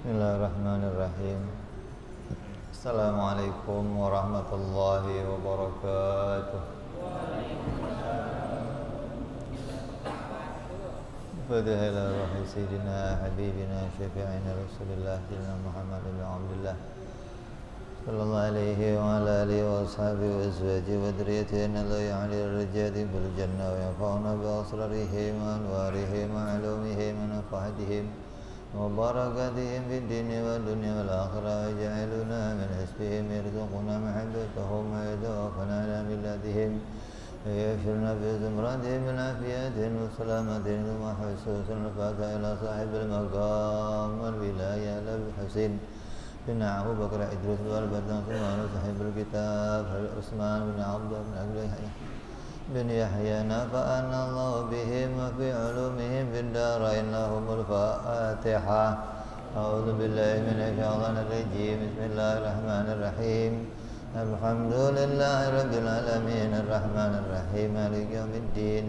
Bismillahirrahmanirrahim. Assalamualaikum warahmatullahi wabarakatuh. Fatiha ila ruhi sayyidina habibina syafi'ina rasulillah sayyidina Muhammad bin Abdullah sallallahu alaihi wa ala alihi wa ashabihi wa azwajihi wa dhurriyyatihi alladhi ya'li ar-rijali bil jannah wa yanfa'una bi asrarihim wa anwarihim wa 'ulumihim wa nafahatihim وبركاتهم في الدين والدنيا والآخرة ويجعلنا من حسبهم يرزقنا محبتهم ويتوفنا على ملتهم ويبشرنا في زمرتهم بالعافية والسلامة ثم حسوس الفاتحة إلى صاحب المقام والولاية أبي الحسين بن أبو بكر إدريس والبدن ثم صاحب الكتاب عثمان بن عبد بن أبي بن يحيى نفعنا الله بهم وفي علومهم في الدارين لهم الفاتحة. أعوذ بالله من الشيطان الرجيم. بسم الله الرحمن الرحيم. الحمد لله رب العالمين الرحمن الرحيم مالك يوم الدين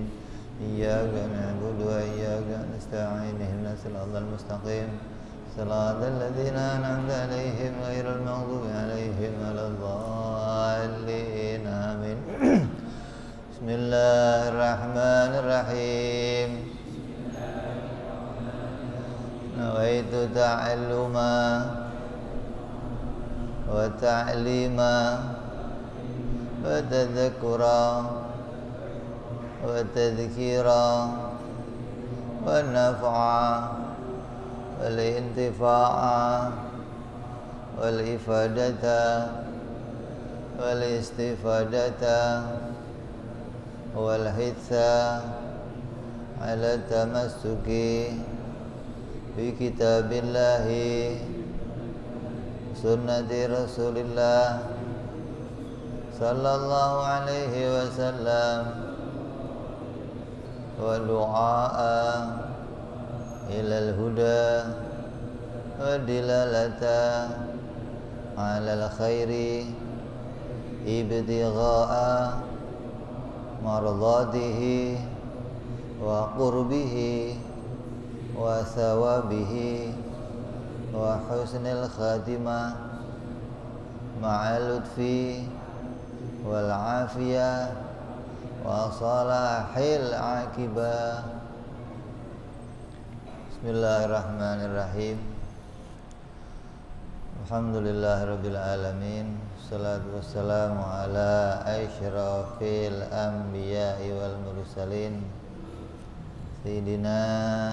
إياك نعبد وإياك نستعين اهدنا الصراط المستقيم صراط الذين أنعمت عليهم غير المغضوب عليهم ولا الضالين آمين. Bismillahirrahmanirrahim. Nawaitu ta'alluma wa ta'lima wa tadhakura wa tadhkira wa naf'a wal intifa'a wal ifadata wal istifadata والحثا على التمسك بكتاب الله سنة رسول الله صلى الله عليه وسلم ودعاء إلى الهدى ودلالة على الخير ابتغاء mardatihi wa qurbihi wa thawabihi wa husnil khatimah ma'al lutfi wal afiyah wa salahil akibah. Bismillahirrahmanirrahim. Alhamdulillahirabbil alamin. Salatu wassalamu ala asyrafil anbiya'i wal mursalin Sayyidina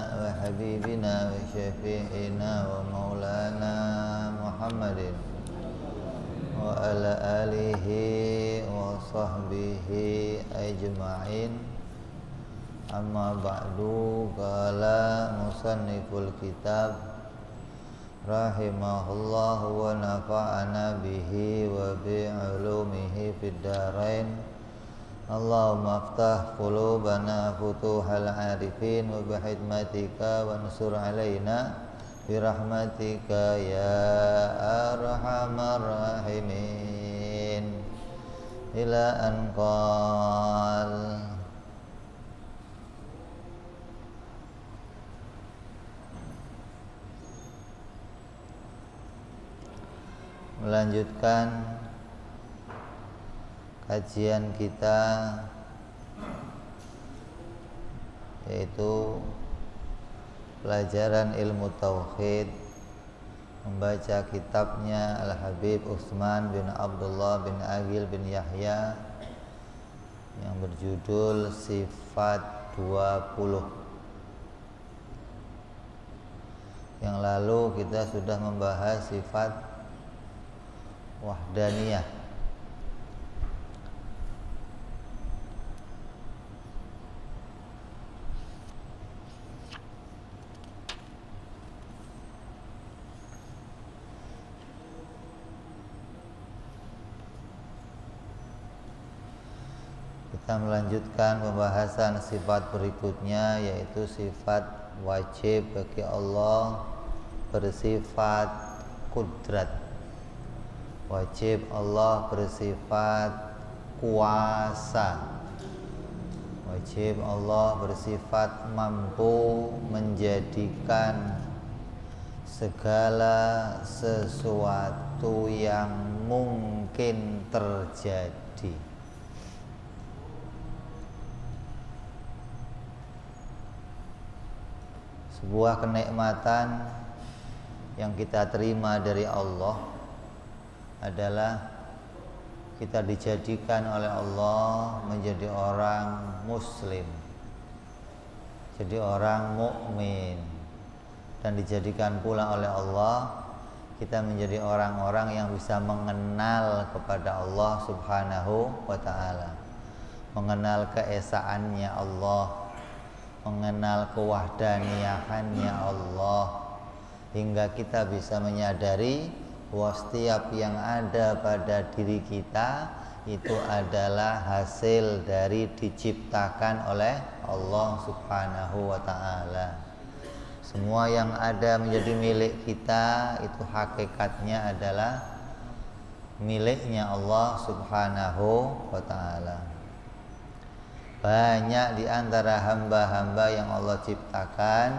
wa habibina wa syafi'ina wa maulana Muhammadin wa ala alihi wa sahbihi ajma'in. Amma ba'du. Qala musanniful kitab rahimahullah wa nafa'ana bihi wa bi'ulumihi fid darain. Allahumma aftah qulubana futuhal arifin wa bihikmatika wa ansur alaina birahmatika ya arhamar rahimin. Ila an qal. Melanjutkan kajian kita, yaitu pelajaran ilmu tauhid, membaca kitabnya Al-Habib Utsman bin Abdullah bin Aqil bin Yahya yang berjudul Sifat 20. Yang lalu kita sudah membahas sifat wahdaniyah. Kita melanjutkan pembahasan sifat berikutnya, yaitu sifat wajib bagi Allah bersifat kudrat. Wajib Allah bersifat kuasa. Wajib Allah bersifat mampu menjadikan segala sesuatu yang mungkin terjadi. Sebuah kenikmatan yang kita terima dari Allah adalah kita dijadikan oleh Allah menjadi orang muslim, jadi orang mukmin, dan dijadikan pula oleh Allah kita menjadi orang-orang yang bisa mengenal kepada Allah Subhanahu wa ta'ala, mengenal keesaannya Allah, mengenal kewahdaniyahannya Allah, hingga kita bisa menyadari bahwa setiap yang ada pada diri kita itu adalah hasil dari diciptakan oleh Allah Subhanahu wa ta'ala. Semua yang ada menjadi milik kita itu hakikatnya adalah miliknya Allah Subhanahu wa ta'ala. Banyak di antara hamba-hamba yang Allah ciptakan,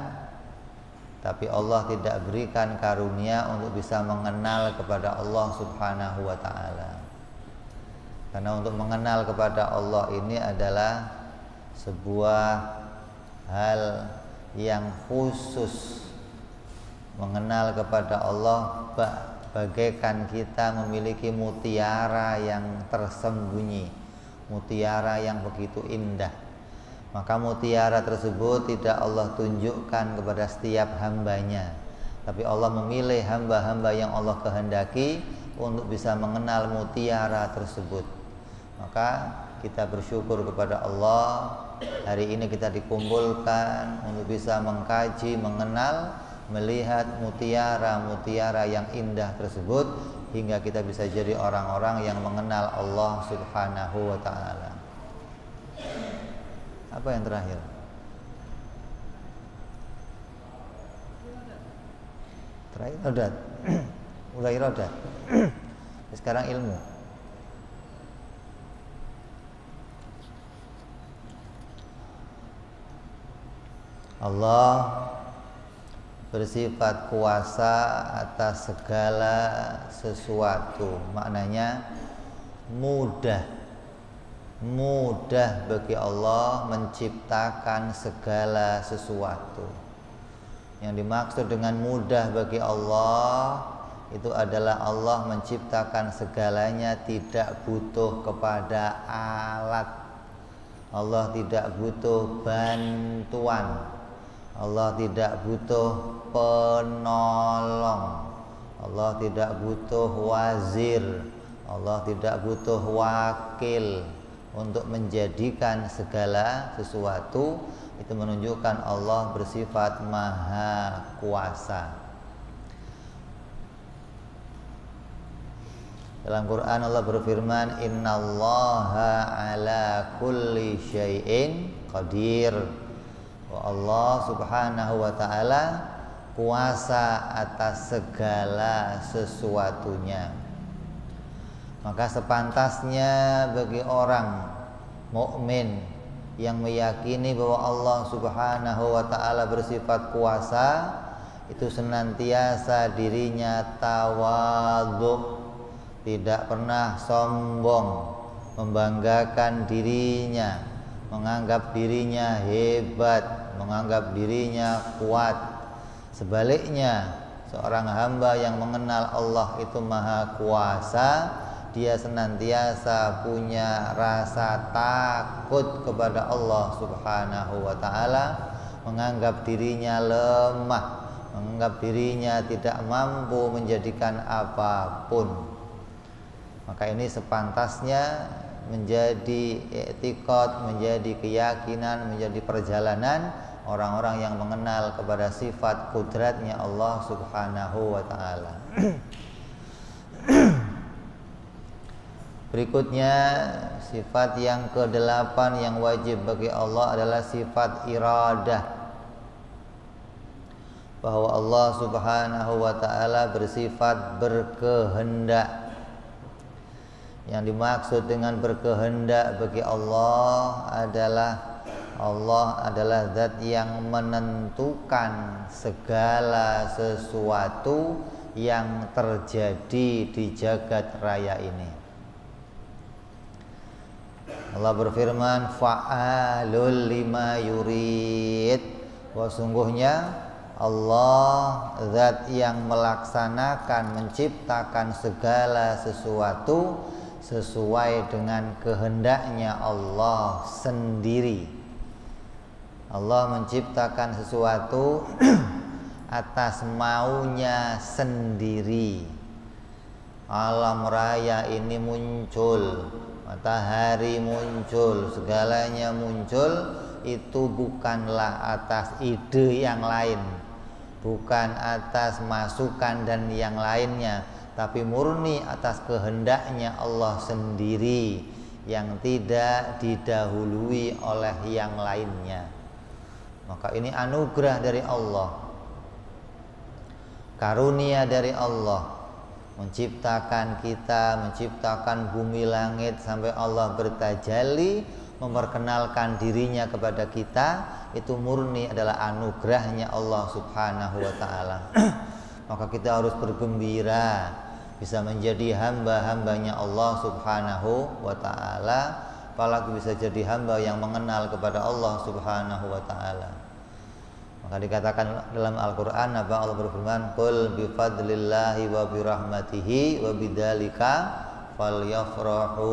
tapi Allah tidak berikan karunia untuk bisa mengenal kepada Allah Subhanahu wa ta'ala. Karena untuk mengenal kepada Allah ini adalah sebuah hal yang khusus. Mengenal kepada Allah bagaikan kita memiliki mutiara yang tersembunyi, mutiara yang begitu indah. Maka mutiara tersebut tidak Allah tunjukkan kepada setiap hambanya, tapi Allah memilih hamba-hamba yang Allah kehendaki untuk bisa mengenal mutiara tersebut. Maka kita bersyukur kepada Allah, hari ini kita dikumpulkan untuk bisa mengkaji, mengenal, melihat mutiara-mutiara yang indah tersebut, hingga kita bisa jadi orang-orang yang mengenal Allah Subhanahu wa ta'ala. Apa yang terakhir? Terakhir rodat. Mulai rodat. Sekarang ilmu. Allah bersifat kuasa atas segala sesuatu. Maknanya mudah bagi Allah menciptakan segala sesuatu. Yang dimaksud dengan mudah bagi Allah itu adalah Allah menciptakan segalanya tidak butuh kepada alat. Allah tidak butuh bantuan. Allah tidak butuh penolong. Allah tidak butuh wazir. Allah tidak butuh wakil untuk menjadikan segala sesuatu. Itu menunjukkan Allah bersifat maha kuasa. Dalam Quran Allah berfirman, innallaha ala kulli syai'in qadir. Allah Subhanahu wa ta'ala kuasa atas segala sesuatunya. Maka sepantasnya bagi orang mukmin yang meyakini bahwa Allah Subhanahu wa ta'ala bersifat kuasa, itu senantiasa dirinya tawadhu, tidak pernah sombong, membanggakan dirinya, menganggap dirinya hebat, menganggap dirinya kuat. Sebaliknya, seorang hamba yang mengenal Allah itu maha kuasa, dia senantiasa punya rasa takut kepada Allah Subhanahu wa ta'ala, menganggap dirinya lemah, menganggap dirinya tidak mampu menjadikan apapun. Maka ini sepantasnya menjadi i'tiqad, menjadi keyakinan, menjadi perjalanan orang-orang yang mengenal kepada sifat kudratnya Allah Subhanahu wa ta'ala. Berikutnya, sifat yang ke-8 yang wajib bagi Allah adalah sifat iradah, bahwa Allah Subhanahu wa ta'ala bersifat berkehendak. Yang dimaksud dengan berkehendak bagi Allah adalah Allah adalah zat yang menentukan segala sesuatu yang terjadi di jagat raya ini. Allah berfirman, fa'alul lima yurid. Sungguhnya Allah zat yang melaksanakan, menciptakan segala sesuatu sesuai dengan kehendaknya Allah sendiri. Allah menciptakan sesuatu atas maunya sendiri. Alam raya ini muncul, matahari muncul, segalanya muncul, itu bukanlah atas ide yang lain, bukan atas masukan dan yang lainnya, tapi murni atas kehendaknya Allah sendiri yang tidak didahului oleh yang lainnya. Maka ini anugerah dari Allah, karunia dari Allah, menciptakan kita, menciptakan bumi langit sampai Allah bertajalli memperkenalkan dirinya kepada kita, itu murni adalah anugerahnya Allah Subhanahu wa ta'ala. Maka kita harus bergembira bisa menjadi hamba-hambanya Allah Subhanahu wa ta'ala, apalagi bisa jadi hamba yang mengenal kepada Allah Subhanahu wa ta'ala. Maka dikatakan dalam Al-Quran, apa Allah berfirman, qul bifadlillahi wa birahmatihi wa bidzalika falyafrahu.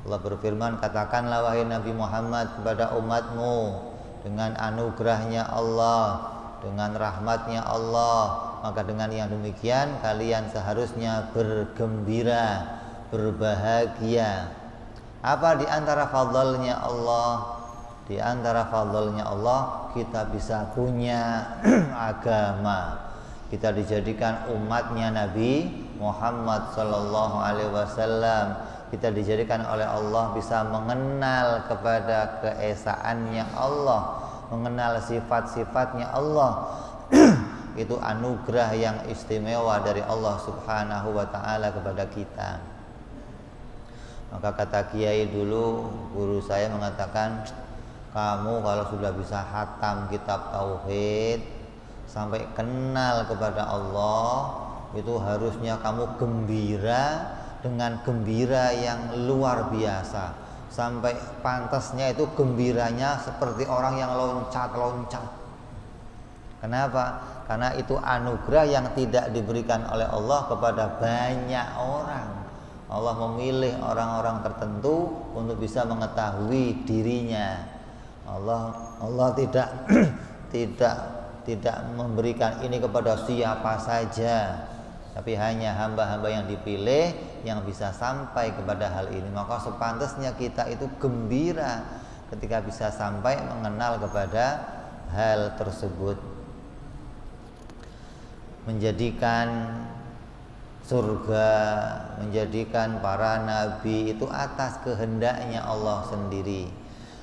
Allah berfirman, katakanlah wahai Nabi Muhammad kepada umatmu, dengan anugerahnya Allah, dengan rahmatnya Allah, maka dengan yang demikian kalian seharusnya bergembira, berbahagia. Apa di antara fadlnya Allah? Di antara fadlnya Allah, kita bisa punya agama. Kita dijadikan umatnya Nabi Muhammad sallallahu alaihi wasallam. Kita dijadikan oleh Allah bisa mengenal kepada keesaannya Allah, mengenal sifat-sifatnya Allah. Itu anugerah yang istimewa dari Allah Subhanahu wa ta'ala kepada kita. Maka kata kiai dulu, guru saya mengatakan, kamu kalau sudah bisa khatam kitab tauhid sampai kenal kepada Allah, itu harusnya kamu gembira dengan gembira yang luar biasa, sampai pantasnya itu gembiranya seperti orang yang loncat-loncat. Kenapa? Karena itu anugerah yang tidak diberikan oleh Allah kepada banyak orang. Allah memilih orang-orang tertentu untuk bisa mengetahui dirinya. Allah tidak memberikan ini kepada siapa saja, tapi hanya hamba-hamba yang dipilih yang bisa sampai kepada hal ini. Maka sepantasnya kita itu gembira ketika bisa sampai mengenal kepada hal tersebut. Menjadikan surga, menjadikan para nabi itu atas kehendaknya Allah sendiri.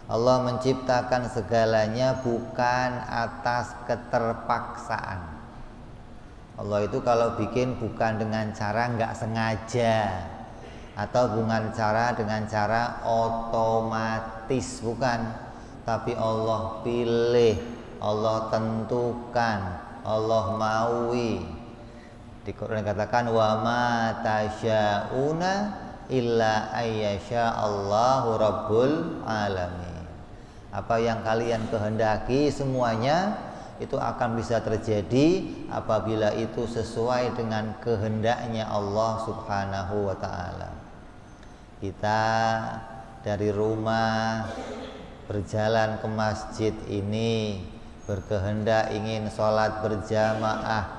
Allah menciptakan segalanya bukan atas keterpaksaan. Allah itu kalau bikin bukan dengan cara nggak sengaja, atau bukan dengan cara otomatis, bukan. Tapi Allah pilih, Allah tentukan, Allah maui. Di Quran katakan, wa ma tasya'una illa ayyasha Allahu rabbul alamin. Apa yang kalian kehendaki semuanya itu akan bisa terjadi apabila itu sesuai dengan kehendaknya Allah Subhanahu wa ta'ala. Kita dari rumah berjalan ke masjid ini berkehendak ingin sholat berjamaah,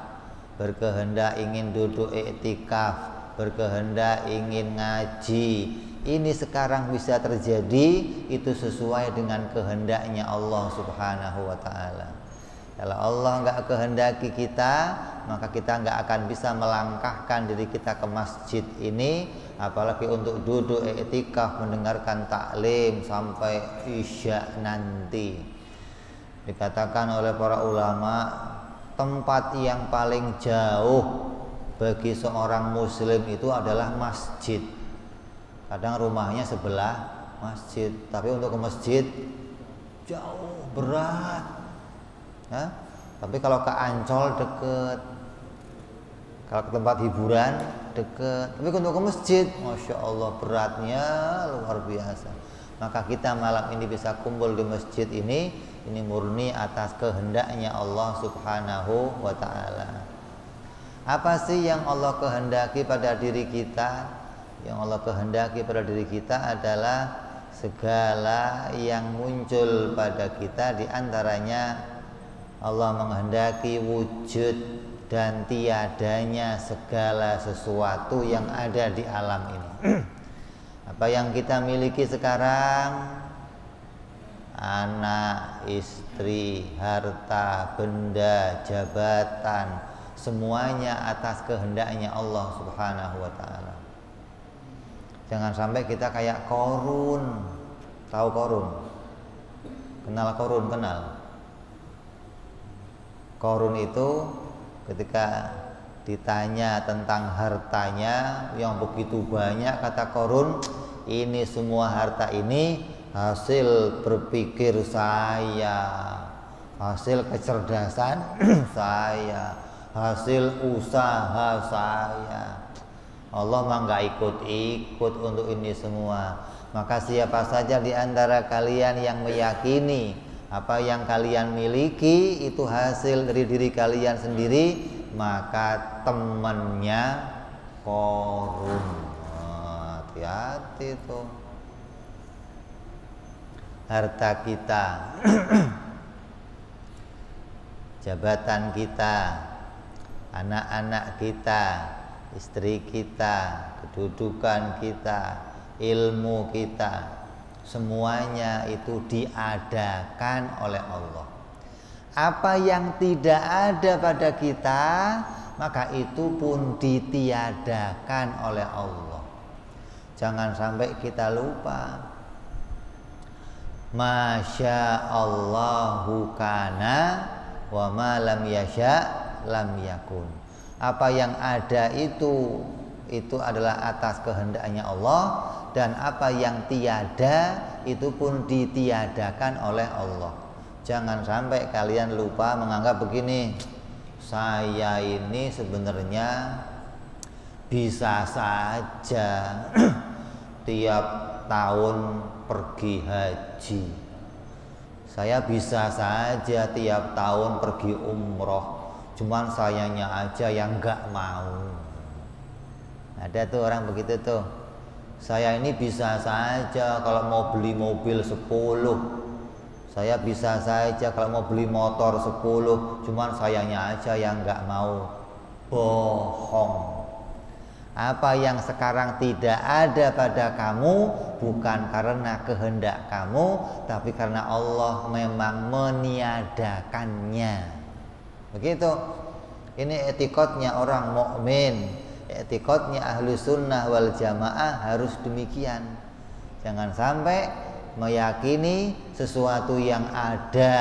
berkehendak ingin duduk iktikaf, berkehendak ingin ngaji. Ini sekarang bisa terjadi, itu sesuai dengan kehendaknya Allah Subhanahu wa ta'ala. Kalau Allah nggak kehendaki kita, maka kita nggak akan bisa melangkahkan diri kita ke masjid ini, apalagi untuk duduk iktikaf mendengarkan taklim sampai isya nanti. Dikatakan oleh para ulama, tempat yang paling jauh bagi seorang muslim itu adalah masjid. Kadang rumahnya sebelah masjid, tapi untuk ke masjid jauh, berat. Nah, tapi kalau ke Ancol deket, kalau ke tempat hiburan deket, tapi untuk ke masjid, masya Allah beratnya luar biasa. Maka kita malam ini bisa kumpul di masjid ini murni atas kehendaknya Allah Subhanahu wa Ta'ala. Apa sih yang Allah kehendaki pada diri kita? Yang Allah kehendaki pada diri kita adalah segala yang muncul pada kita, di antaranya Allah menghendaki wujud dan tiadanya segala sesuatu yang ada di alam ini. Apa yang kita miliki sekarang, anak, istri, harta, benda, jabatan, semuanya atas kehendaknya Allah Subhanahu wa Ta'ala. Jangan sampai kita kayak Qarun. Tahu Qarun? Kenal Qarun? Kenal. Qarun itu ketika ditanya tentang hartanya yang begitu banyak, kata Qarun, ini semua harta ini hasil berpikir saya, hasil kecerdasan saya, hasil usaha saya. Allah mah nggak ikut-ikut untuk ini semua. Maka siapa saja di antara kalian yang meyakini apa yang kalian miliki itu hasil dari diri kalian sendiri, maka temannya Qarun. Hati-hati tuh. Harta kita, jabatan kita, anak-anak kita, istri kita, kedudukan kita, ilmu kita, semuanya itu diadakan oleh Allah. Apa yang tidak ada pada kita, maka itu pun ditiadakan oleh Allah. Jangan sampai kita lupa. Masya Allahu kana wa ma lam yasha lam yakun. Apa yang ada itu adalah atas kehendaknya Allah, dan apa yang tiada itu pun ditiadakan oleh Allah. Jangan sampai kalian lupa menganggap begini, saya ini sebenarnya bisa saja tiap tahun pergi haji, saya bisa saja tiap tahun pergi umroh, cuman sayanya aja yang nggak mau. Ada tuh orang begitu tuh, saya ini bisa saja kalau mau beli mobil 10, saya bisa saja kalau mau beli motor 10, cuman sayanya aja yang nggak mau. Bohong. Apa yang sekarang tidak ada pada kamu bukan karena kehendak kamu, tapi karena Allah memang meniadakannya. Begitu. Ini etikotnya orang mukmin, etikotnya ahlu sunnah wal jamaah harus demikian. Jangan sampai meyakini sesuatu yang ada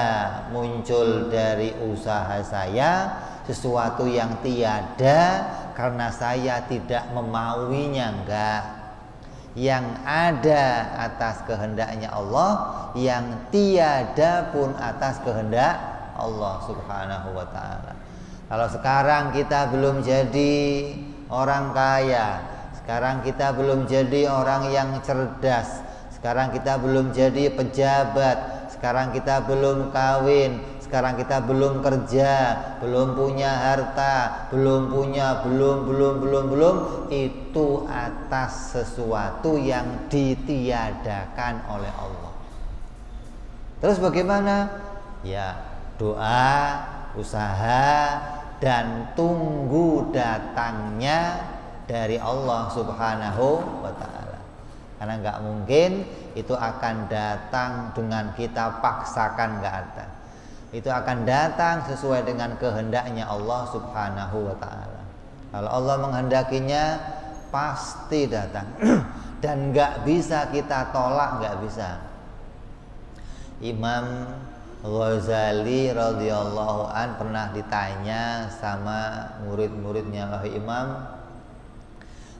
muncul dari usaha saya, sesuatu yang tiada karena saya tidak memauinya. Enggak. Yang ada atas kehendaknya Allah, yang tiada pun atas kehendak Allah Subhanahu wa Ta'ala. Kalau sekarang kita belum jadi orang kaya, sekarang kita belum jadi orang yang cerdas, sekarang kita belum jadi pejabat, sekarang kita belum kawin, sekarang kita belum kerja, belum punya harta, belum itu atas sesuatu yang ditiadakan oleh Allah. Terus bagaimana? Ya, doa, usaha, dan tunggu datangnya dari Allah Subhanahu wa Ta'ala. Karena nggak mungkin itu akan datang dengan kita paksakan, nggak ada. Itu akan datang sesuai dengan kehendaknya Allah Subhanahu wa Ta'ala. Kalau Allah menghendakinya pasti datang. Dan nggak bisa kita tolak, nggak bisa. Imam Ghazali radhiyallahu an pernah ditanya sama murid-muridnya, wahai Imam,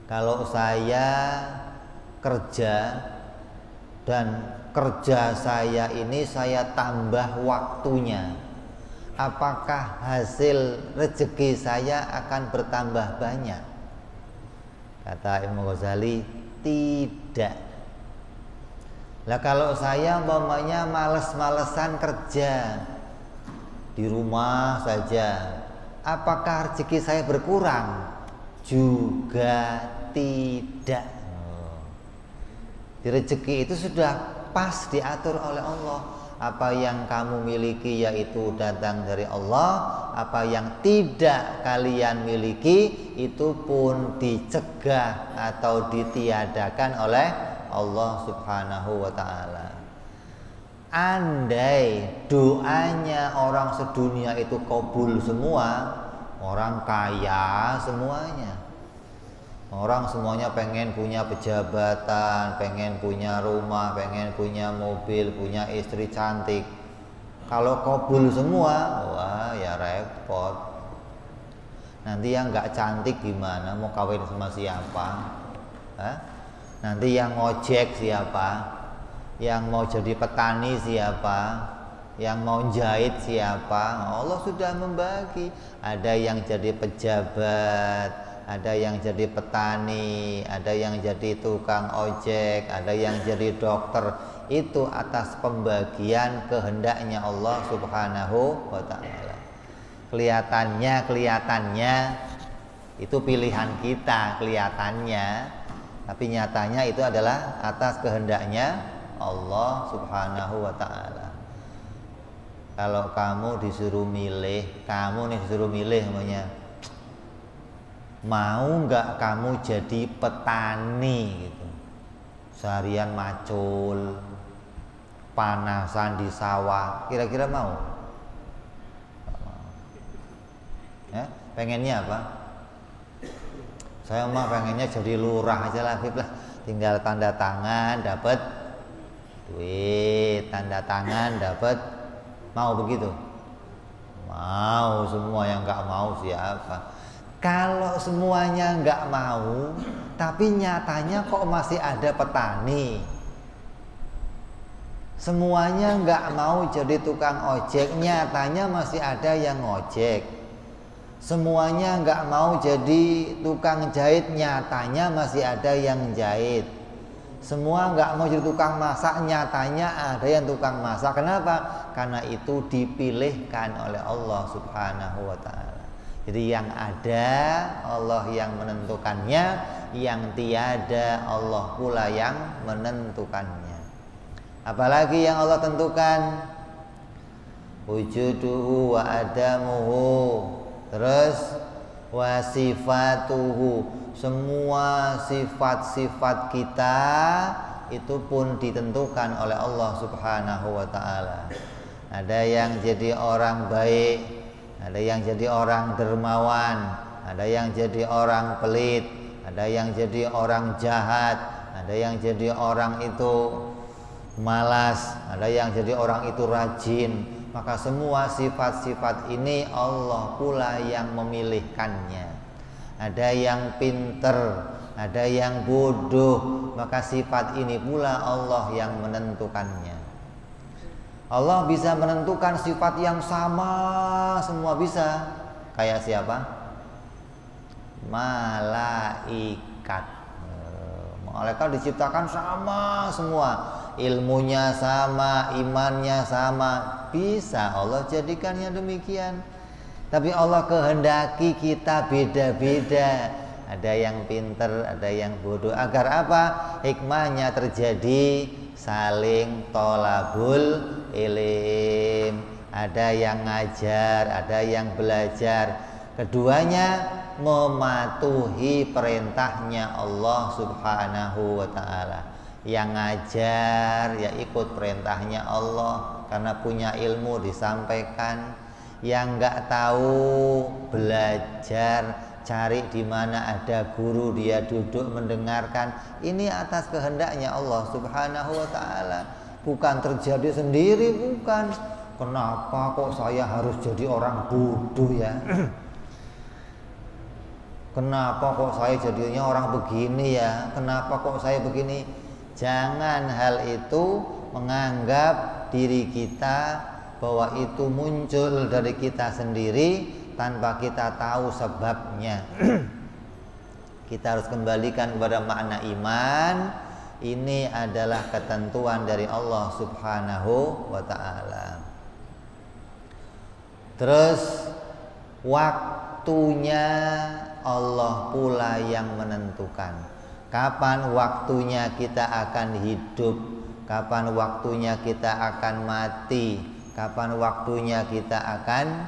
kalau saya kerja dan kerja saya ini saya tambah waktunya, apakah hasil rezeki saya akan bertambah banyak? Kata Imam Ghazali, tidak. Lah kalau saya umpamanya males-malesan kerja di rumah saja, apakah rezeki saya berkurang? Juga tidak. Di rezeki itu sudah pas diatur oleh Allah. Apa yang kamu miliki yaitu datang dari Allah, apa yang tidak kalian miliki itu pun dicegah atau ditiadakan oleh Allah Subhanahu wa ta'ala. Andai doanya orang sedunia itu kabul semua, orang kaya semuanya, orang semuanya pengen punya pejabatan, pengen punya rumah, pengen punya mobil, punya istri cantik. Kalau kabul semua, wah ya repot. Nanti yang nggak cantik gimana? Mau kawin sama siapa? Hah? Nanti yang ngojek siapa? Yang mau jadi petani siapa? Yang mau jahit siapa? Allah sudah membagi. Ada yang jadi pejabat, ada yang jadi petani, ada yang jadi tukang ojek, ada yang jadi dokter. Itu atas pembagian kehendaknya Allah Subhanahu wa ta'ala. Kelihatannya itu pilihan kita kelihatannya, tapi nyatanya itu adalah atas kehendaknya Allah Subhanahu wa ta'ala. Kalau kamu disuruh milih, namanya, mau nggak kamu jadi petani gitu, seharian macul, panasan di sawah, kira-kira mau? Ya, pengennya apa? Saya mah pengennya jadi lurah aja lah, tinggal tanda tangan dapat duit, tanda tangan dapat. Mau begitu? Mau semua. Yang nggak mau siapa? Kalau semuanya nggak mau, tapi nyatanya kok masih ada petani. Semuanya nggak mau jadi tukang ojek, nyatanya masih ada yang ngojek. Semuanya nggak mau jadi tukang jahit, nyatanya masih ada yang jahit. Semua nggak mau jadi tukang masak, nyatanya ada yang tukang masak. Kenapa? Karena itu dipilihkan oleh Allah Subhanahu wa ta'ala. Jadi yang ada Allah yang menentukannya, yang tiada Allah pula yang menentukannya. Apalagi yang Allah tentukan? Wujuduhu wa adamuhu, terus wa sifatuhu. Semua sifat-sifat kita itu pun ditentukan oleh Allah Subhanahu wa ta'ala. Ada yang jadi orang baik, ada yang jadi orang dermawan, ada yang jadi orang pelit, ada yang jadi orang jahat, ada yang jadi orang itu malas, ada yang jadi orang itu rajin. Maka semua sifat-sifat ini Allah pula yang memilihkannya. Ada yang pinter, ada yang bodoh, maka sifat ini pula Allah yang menentukannya. Allah bisa menentukan sifat yang sama, semua bisa. Kayak siapa? Malaikat. Malaikat diciptakan sama semua, ilmunya sama, imannya sama, bisa Allah jadikannya demikian. Tapi Allah kehendaki kita beda-beda. Ada yang pinter, ada yang bodoh. Agar apa? Hikmahnya terjadi saling tolabul ilim. Ada yang ngajar, ada yang belajar. Keduanya mematuhi perintahnya Allah Subhanahu wa ta'ala. Yang ngajar ya ikut perintahnya Allah, karena punya ilmu disampaikan. Yang nggak tahu belajar, cari di mana ada guru, dia duduk mendengarkan. Ini atas kehendaknya Allah Subhanahu wa ta'ala. Bukan terjadi sendiri, bukan. Kenapa kok saya harus jadi orang bodoh ya? Kenapa kok saya jadinya orang begini ya? Kenapa kok saya begini? Jangan hal itu menganggap diri kita bahwa itu muncul dari kita sendiri tanpa kita tahu sebabnya. Kita harus kembalikan kepada makna iman. Ini adalah ketentuan dari Allah Subhanahu wa ta'ala. Terus waktunya Allah pula yang menentukan. Kapan waktunya kita akan hidup, kapan waktunya kita akan mati, kapan waktunya kita akan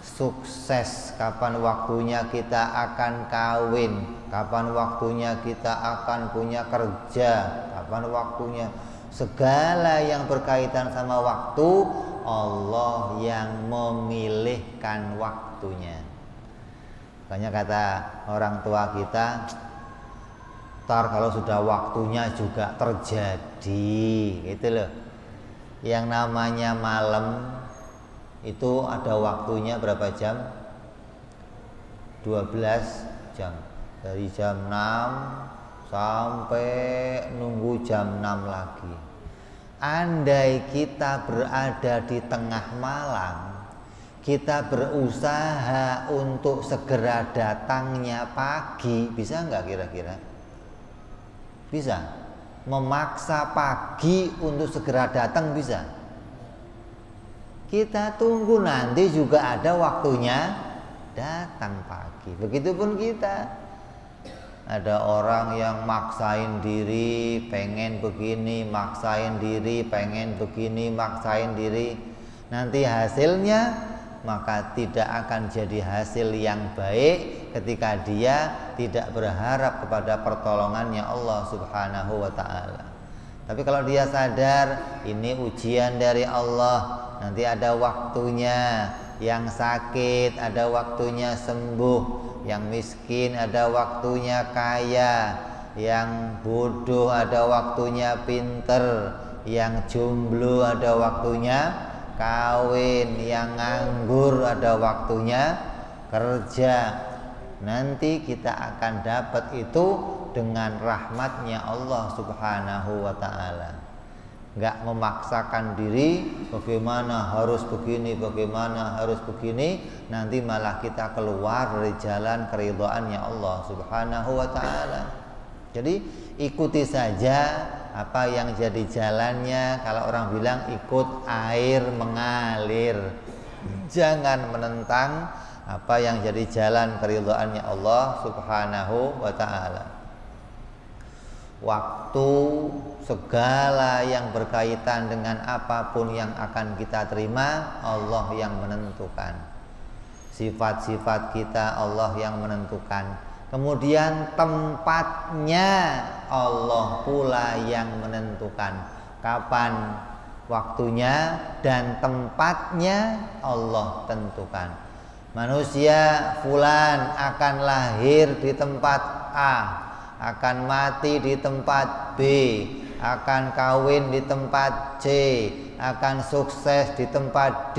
sukses, kapan waktunya kita akan kawin, kapan waktunya kita akan punya kerja, kapan waktunya, segala yang berkaitan sama waktu, Allah yang memilihkan waktunya. Makanya kata orang tua kita, ntar kalau sudah waktunya juga terjadi, gitu loh. Yang namanya malam itu ada waktunya berapa jam? 12 jam. Dari jam 6 sampai nunggu jam 6 lagi. Andai kita berada di tengah malam, kita berusaha untuk segera datangnya pagi, bisa nggak kira-kira? Bisa? Memaksa pagi untuk segera datang bisa? Kita tunggu nanti juga ada waktunya datang pagi. Begitupun kita. Ada orang yang maksain diri pengen begini, maksain diri pengen begini, maksain diri. Nanti hasilnya maka tidak akan jadi hasil yang baik ketika dia tidak berharap kepada pertolongannya Allah Subhanahu wa ta'ala. Tapi kalau dia sadar ini ujian dari Allah, nanti ada waktunya, yang sakit ada waktunya sembuh, yang miskin ada waktunya kaya, yang bodoh ada waktunya pinter, yang jomblo ada waktunya kawin, yang nganggur ada waktunya kerja. Nanti kita akan dapat itu dengan rahmatnya Allah Subhanahu wa ta'ala. Gak memaksakan diri bagaimana harus begini, bagaimana harus begini, nanti malah kita keluar dari jalan keridhaannya Allah Subhanahu wa ta'ala. Jadi ikuti saja apa yang jadi jalannya. Kalau orang bilang ikut air mengalir, jangan menentang apa yang jadi jalan keridhaannya Allah Subhanahu wa ta'ala. Waktu, segala yang berkaitan dengan apapun yang akan kita terima, Allah yang menentukan. Sifat-sifat kita Allah yang menentukan. Kemudian tempatnya Allah pula yang menentukan. Kapan waktunya dan tempatnya Allah tentukan. Manusia fulan akan lahir di tempat A, akan mati di tempat B, akan kawin di tempat C, akan sukses di tempat D.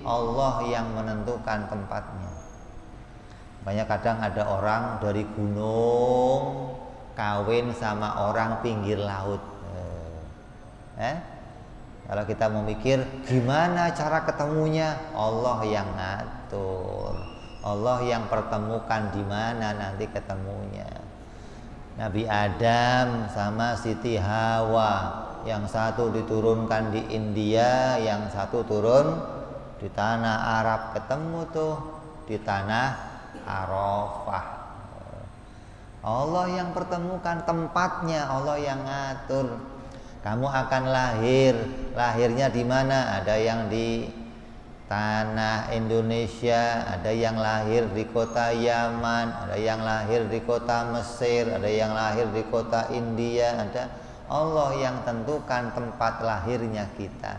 Allah yang menentukan tempatnya. Banyak kadang ada orang dari gunung kawin sama orang pinggir laut. Kalau kita mau mikir gimana cara ketemunya, Allah yang ngatur, Allah yang pertemukan di mana nanti ketemunya. Nabi Adam sama Siti Hawa, yang satu diturunkan di India, yang satu turun di tanah Arab, ketemu tuh di tanah Arafah. Allah yang pertemukan tempatnya, Allah yang ngatur. Kamu akan lahir, lahirnya di mana? Ada yang di tanah Indonesia, ada yang lahir di kota Yaman, ada yang lahir di kota Mesir, ada yang lahir di kota India. Ada Allah yang tentukan tempat lahirnya kita.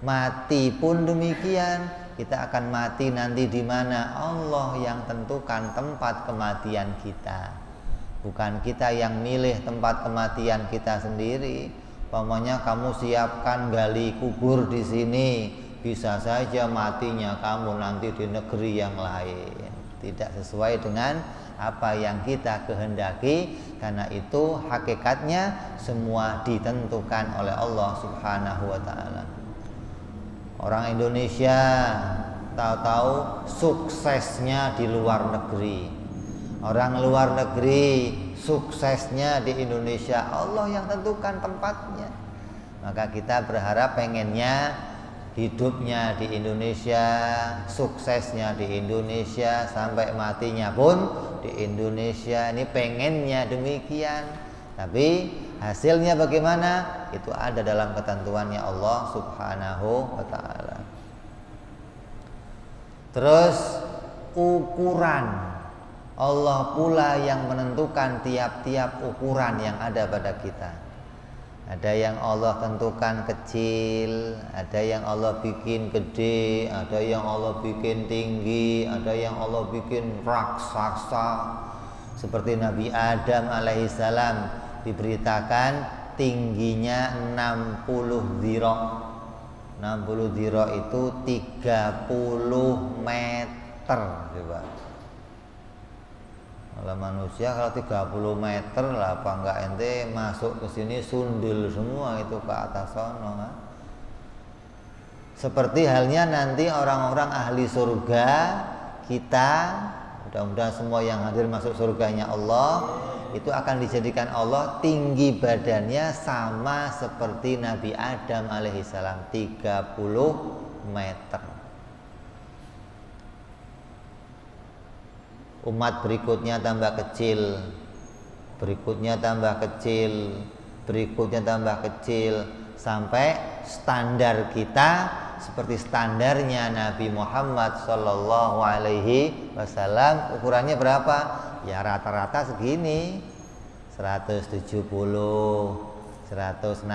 Mati pun demikian, kita akan mati nanti di mana? Allah yang tentukan tempat kematian kita. Bukan kita yang milih tempat kematian kita sendiri. Umpamanya kamu siapkan gali kubur di sini, bisa saja matinya kamu nanti di negeri yang lain, tidak sesuai dengan apa yang kita kehendaki, karena itu hakikatnya semua ditentukan oleh Allah Subhanahu wa taala. Orang Indonesia tahu-tahu suksesnya di luar negeri. Orang luar negeri suksesnya di Indonesia, Allah yang tentukan tempatnya. Maka kita berharap pengennya hidupnya di Indonesia, suksesnya di Indonesia, sampai matinya pun di Indonesia. Ini pengennya demikian. Tapi hasilnya bagaimana? Itu ada dalam ketentuannya Allah Subhanahu wa taala. Terus ukuran, Allah pula yang menentukan tiap-tiap ukuran yang ada pada kita. Ada yang Allah tentukan kecil, ada yang Allah bikin gede, ada yang Allah bikin tinggi, ada yang Allah bikin raksasa. Seperti Nabi Adam alaihissalam diberitakan tingginya 60 dhira. 60 dhira itu 30 meter, coba. Kalau manusia kalau 30 meter lah, apa enggak ente masuk ke sini sundul semua itu ke atas sono kan? Seperti halnya nanti orang-orang ahli surga kita, mudah-mudahan semua yang hadir masuk surganya Allah, itu akan dijadikan Allah tinggi badannya sama seperti Nabi Adam alaihissalam, 30 meter. Umat berikutnya tambah kecil, berikutnya tambah kecil, berikutnya tambah kecil, sampai standar kita seperti standarnya Nabi Muhammad Sallallahu Alaihi Wasallam. Ukurannya berapa? Ya rata-rata segini, 170, 160,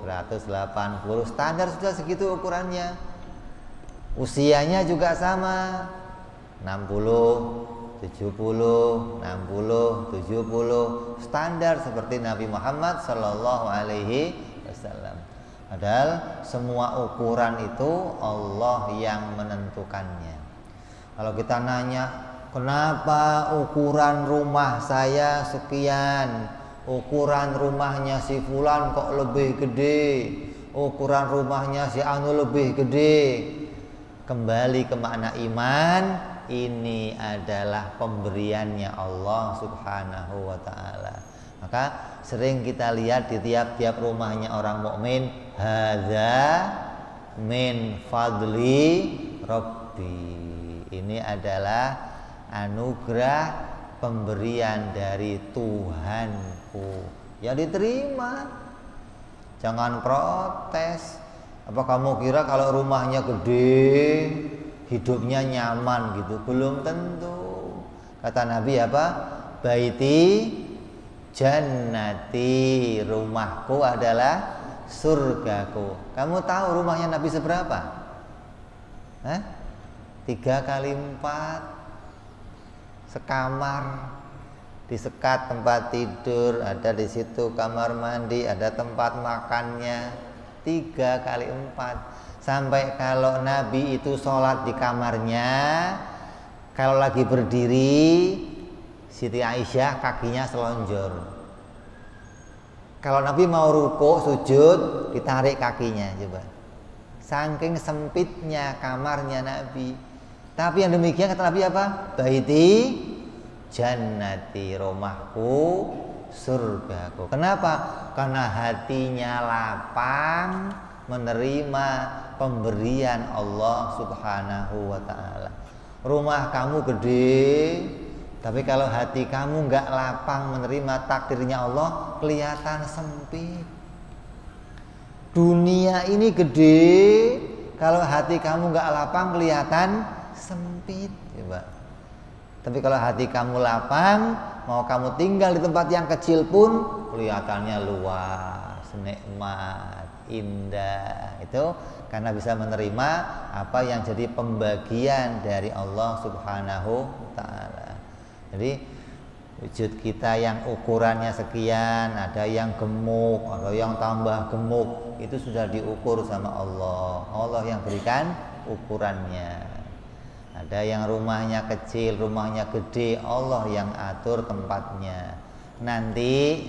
180, standar sudah segitu ukurannya. Usianya juga sama, 60, 70, 60, 70, standar seperti Nabi Muhammad Sallallahu Alaihi Wasallam. Padahal semua ukuran itu Allah yang menentukannya. Kalau kita nanya, kenapa ukuran rumah saya sekian, ukuran rumahnya si fulan kok lebih gede, ukuran rumahnya si anu lebih gede, kembali ke makna iman. Ini adalah pemberiannya Allah Subhanahu wa taala. Maka sering kita lihat di tiap-tiap rumahnya orang mukmin, hadza min fadli Rabbi. Ini adalah anugerah pemberian dari Tuhanku. Ya diterima. Jangan protes. Apa kamu kira kalau rumahnya gede, hidupnya nyaman gitu? Belum tentu. Kata Nabi apa? Baiti jannati, rumahku adalah surgaku. Kamu tahu rumahnya Nabi seberapa? 3 kali 4 sekamar, disekat tempat tidur, ada di situ kamar mandi, ada tempat makannya. 3 kali 4. Sampai kalau Nabi itu sholat di kamarnya, kalau lagi berdiri, Siti Aisyah kakinya selonjor. Kalau Nabi mau ruku, sujud, ditarik kakinya, coba. Saking sempitnya kamarnya Nabi. Tapi yang demikian kata Nabi apa? Baiti jannati, rumahku surgaku. Kenapa? Karena hatinya lapang menerima pemberian Allah Subhanahu wa ta'ala. Rumah kamu gede, tapi kalau hati kamu nggak lapang menerima takdirnya Allah, kelihatan sempit. Dunia ini gede, kalau hati kamu nggak lapang kelihatan sempit. Coba. Tapi kalau hati kamu lapang, mau kamu tinggal di tempat yang kecil pun kelihatannya luas, nikmat, indah. Itu karena bisa menerima apa yang jadi pembagian dari Allah Subhanahu wa ta'ala. Jadi wujud kita yang ukurannya sekian, ada yang gemuk, ada yang tambah gemuk, itu sudah diukur sama Allah. Allah yang berikan ukurannya. Ada yang rumahnya kecil, rumahnya gede, Allah yang atur tempatnya. Nanti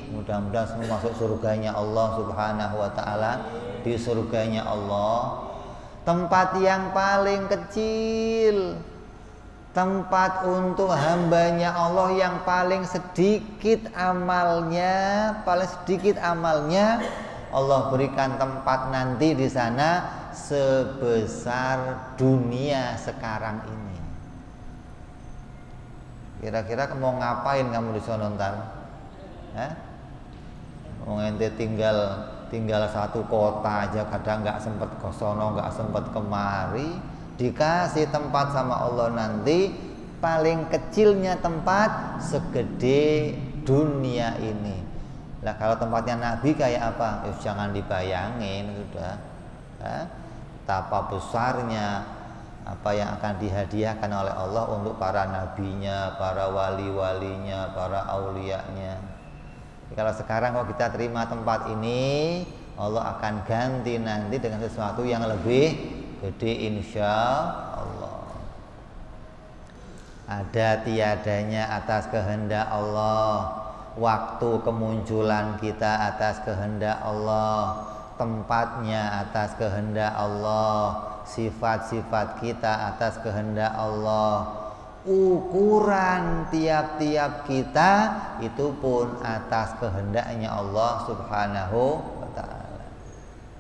mudah-mudahan semua masuk surganya Allah Subhanahu wa taala. Di surganya Allah, tempat yang paling kecil, tempat untuk hambanya Allah yang paling sedikit amalnya, Allah berikan tempat nanti di sana sebesar dunia sekarang ini. Kira-kira mau ngapain kamu di sana ntar? Mau ente tinggal satu kota aja, kadang nggak sempet ke sono, nggak sempet kemari. Dikasih tempat sama Allah nanti, paling kecilnya tempat segede dunia ini. Lah kalau tempatnya Nabi kayak apa? Jangan dibayangin, sudah. Betapa besarnya apa yang akan dihadiahkan oleh Allah untuk para nabinya, para wali-walinya, para auliyanya. Kalau sekarang kalau kita terima tempat ini, Allah akan ganti nanti dengan sesuatu yang lebih gede, insya Allah. Ada tiadanya atas kehendak Allah, waktu kemunculan kita atas kehendak Allah, tempatnya atas kehendak Allah, sifat-sifat kita atas kehendak Allah, ukuran tiap-tiap kita itu pun atas kehendaknya Allah Subhanahu wa ta'ala.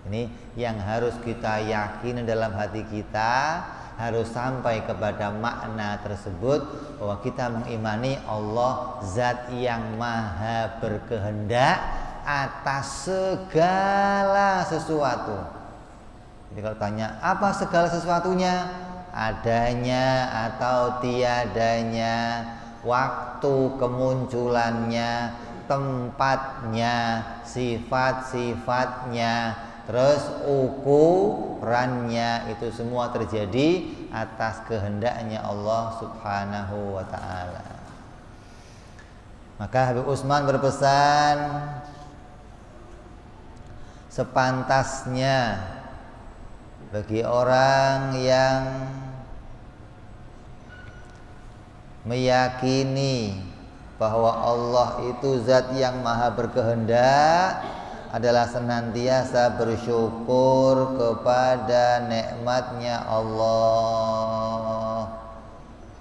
Ini yang harus kita yakini dalam hati kita, harus sampai kepada makna tersebut, bahwa kita mengimani Allah zat yang maha berkehendak atas segala sesuatu. Jadi kalau tanya apa segala sesuatunya, adanya atau tiadanya, waktu kemunculannya, tempatnya, sifat-sifatnya, terus ukurannya, itu semua terjadi atas kehendaknya Allah Subhanahu wa ta'ala. Maka Habib Utsman berpesan, sepantasnya bagi orang yang meyakini bahwa Allah itu zat yang maha berkehendak adalah senantiasa bersyukur kepada nikmatnya Allah.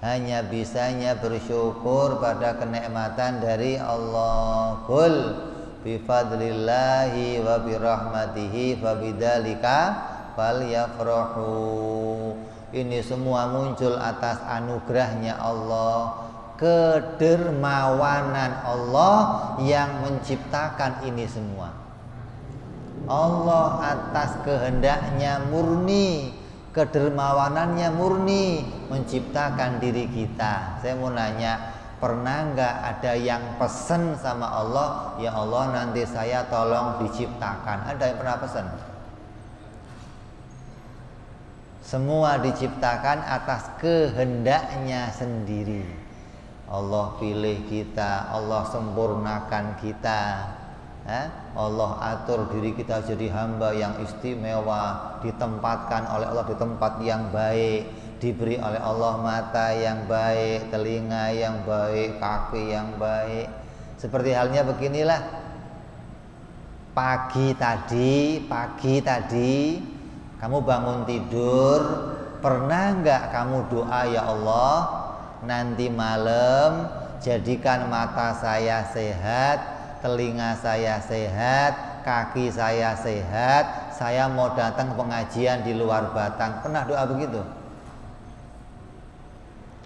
Hanya bisanya bersyukur pada kenikmatan dari Allah. Qul bifadlillahi wa birahmatihi fabidzalika falyafrahu. Ini semua muncul atas anugerahnya Allah, kedermawanan Allah yang menciptakan ini semua. Allah atas kehendaknya murni, kedermawanannya murni menciptakan diri kita. Saya mau nanya, pernah nggak ada yang pesen sama Allah, ya Allah nanti saya tolong diciptakan? Ada yang pernah pesan? Semua diciptakan atas kehendaknya sendiri. Allah pilih kita, Allah sempurnakan kita, Allah atur diri kita jadi hamba yang istimewa, ditempatkan oleh Allah di tempat yang baik, diberi oleh Allah mata yang baik, telinga yang baik, kaki yang baik. Seperti halnya beginilah, pagi tadi kamu bangun tidur, pernah nggak kamu doa, ya Allah nanti malam jadikan mata saya sehat, telinga saya sehat, kaki saya sehat, saya mau datang pengajian di luar Batang. Pernah doa begitu?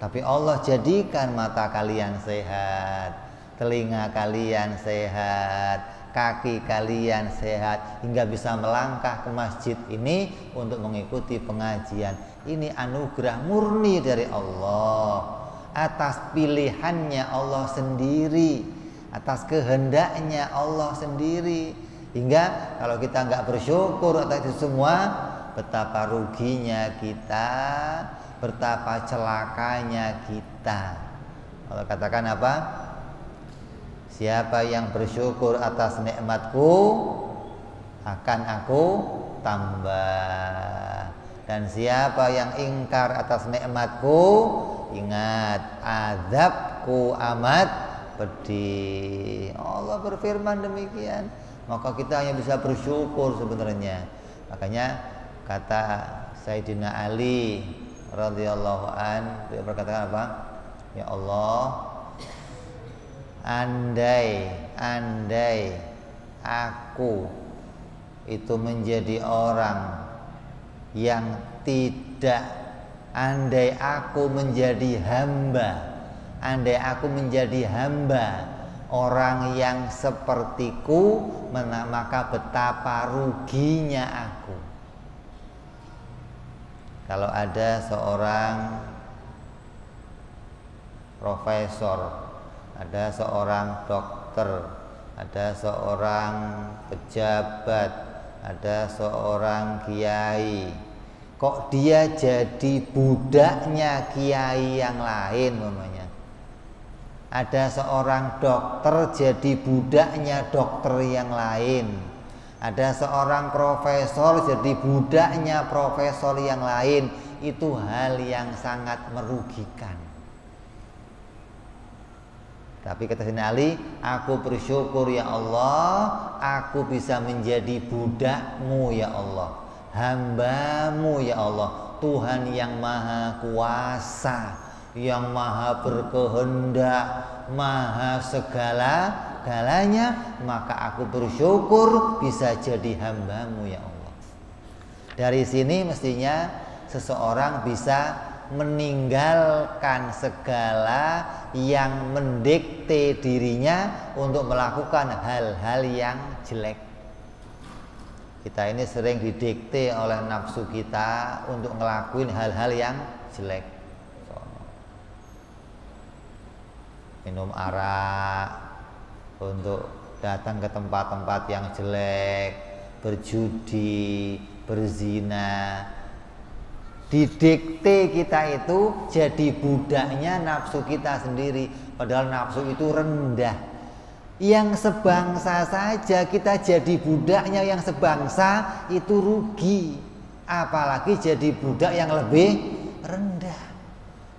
Tapi Allah jadikan mata kalian sehat, telinga kalian sehat, kaki kalian sehat, hingga bisa melangkah ke masjid ini untuk mengikuti pengajian. Ini anugerah murni dari Allah, atas pilihannya Allah sendiri, atas kehendaknya Allah sendiri. Hingga kalau kita nggak bersyukur atas itu semua, betapa ruginya kita, betapa celakanya kita. Allah katakan apa? Siapa yang bersyukur atas nikmatku, akan aku tambah. Dan siapa yang ingkar atas nikmatku, ingat azabku amat pedih. Allah berfirman demikian. Maka kita hanya bisa bersyukur sebenarnya. Makanya kata Sayyidina Ali radhiyallahu an, dia berkata apa? Ya Allah, andai aku itu menjadi orang yang tidak, andai aku menjadi hamba, andai aku menjadi hamba orang yang sepertiku, maka betapa ruginya aku. Kalau ada seorang profesor, ada seorang dokter, ada seorang pejabat, ada seorang kiai, kok dia jadi budaknya kiai yang lain namanya. Ada seorang dokter jadi budaknya dokter yang lain. Ada seorang profesor jadi budaknya profesor yang lain. Itu hal yang sangat merugikan. Tapi kata Sayyidina Ali, aku bersyukur ya Allah, aku bisa menjadi budakmu ya Allah, hambamu ya Allah, Tuhan yang maha kuasa, yang maha berkehendak, maha segala-galanya, maka aku bersyukur bisa jadi hambamu ya Allah. Dari sini mestinya seseorang bisa meninggalkan segala yang mendikte dirinya untuk melakukan hal-hal yang jelek. Kita ini sering didikte oleh nafsu kita untuk ngelakuin hal-hal yang jelek. Minum arak, untuk datang ke tempat-tempat yang jelek, berjudi, berzina. Didikte kita itu jadi budaknya nafsu kita sendiri. Padahal nafsu itu rendah. Yang sebangsa saja kita jadi budaknya yang sebangsa itu rugi. Apalagi jadi budak yang lebih rendah.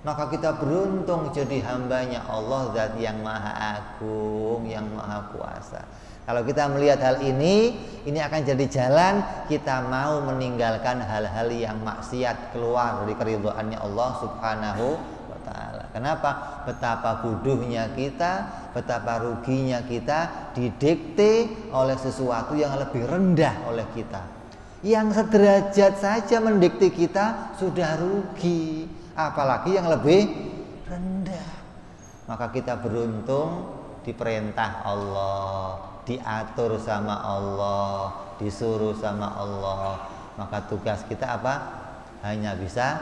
Maka kita beruntung jadi hambanya Allah, Zat yang maha agung, yang maha kuasa. Kalau kita melihat hal ini akan jadi jalan kita mau meninggalkan hal-hal yang maksiat, keluar dari keridhaannya Allah Subhanahu wa ta'ala. Kenapa? Betapa bodohnya kita, betapa ruginya kita didikte oleh sesuatu yang lebih rendah oleh kita. Yang sederajat saja mendikte kita sudah rugi, apalagi yang lebih rendah. Maka kita beruntung diperintah Allah, diatur sama Allah, disuruh sama Allah. Maka tugas kita apa? Hanya bisa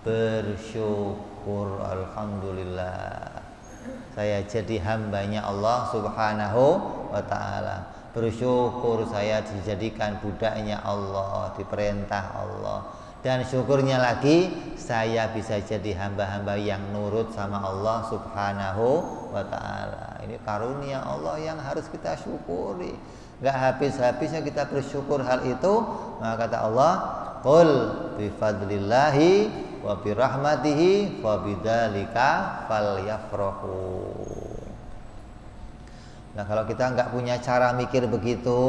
bersyukur. Alhamdulillah, saya jadi hambanya Allah Subhanahu wa ta'ala. Bersyukur saya dijadikan budaknya Allah, diperintah Allah. Dan syukurnya lagi saya bisa jadi hamba-hamba yang nurut sama Allah Subhanahu wa ta'ala. Ini karunia Allah yang harus kita syukuri. Gak habis-habisnya kita bersyukur hal itu. Maka kata Allah, qul bifadlillahi wa birahmatihi fabidzalika falyafrahu. Nah, kalau kita nggak punya cara mikir begitu,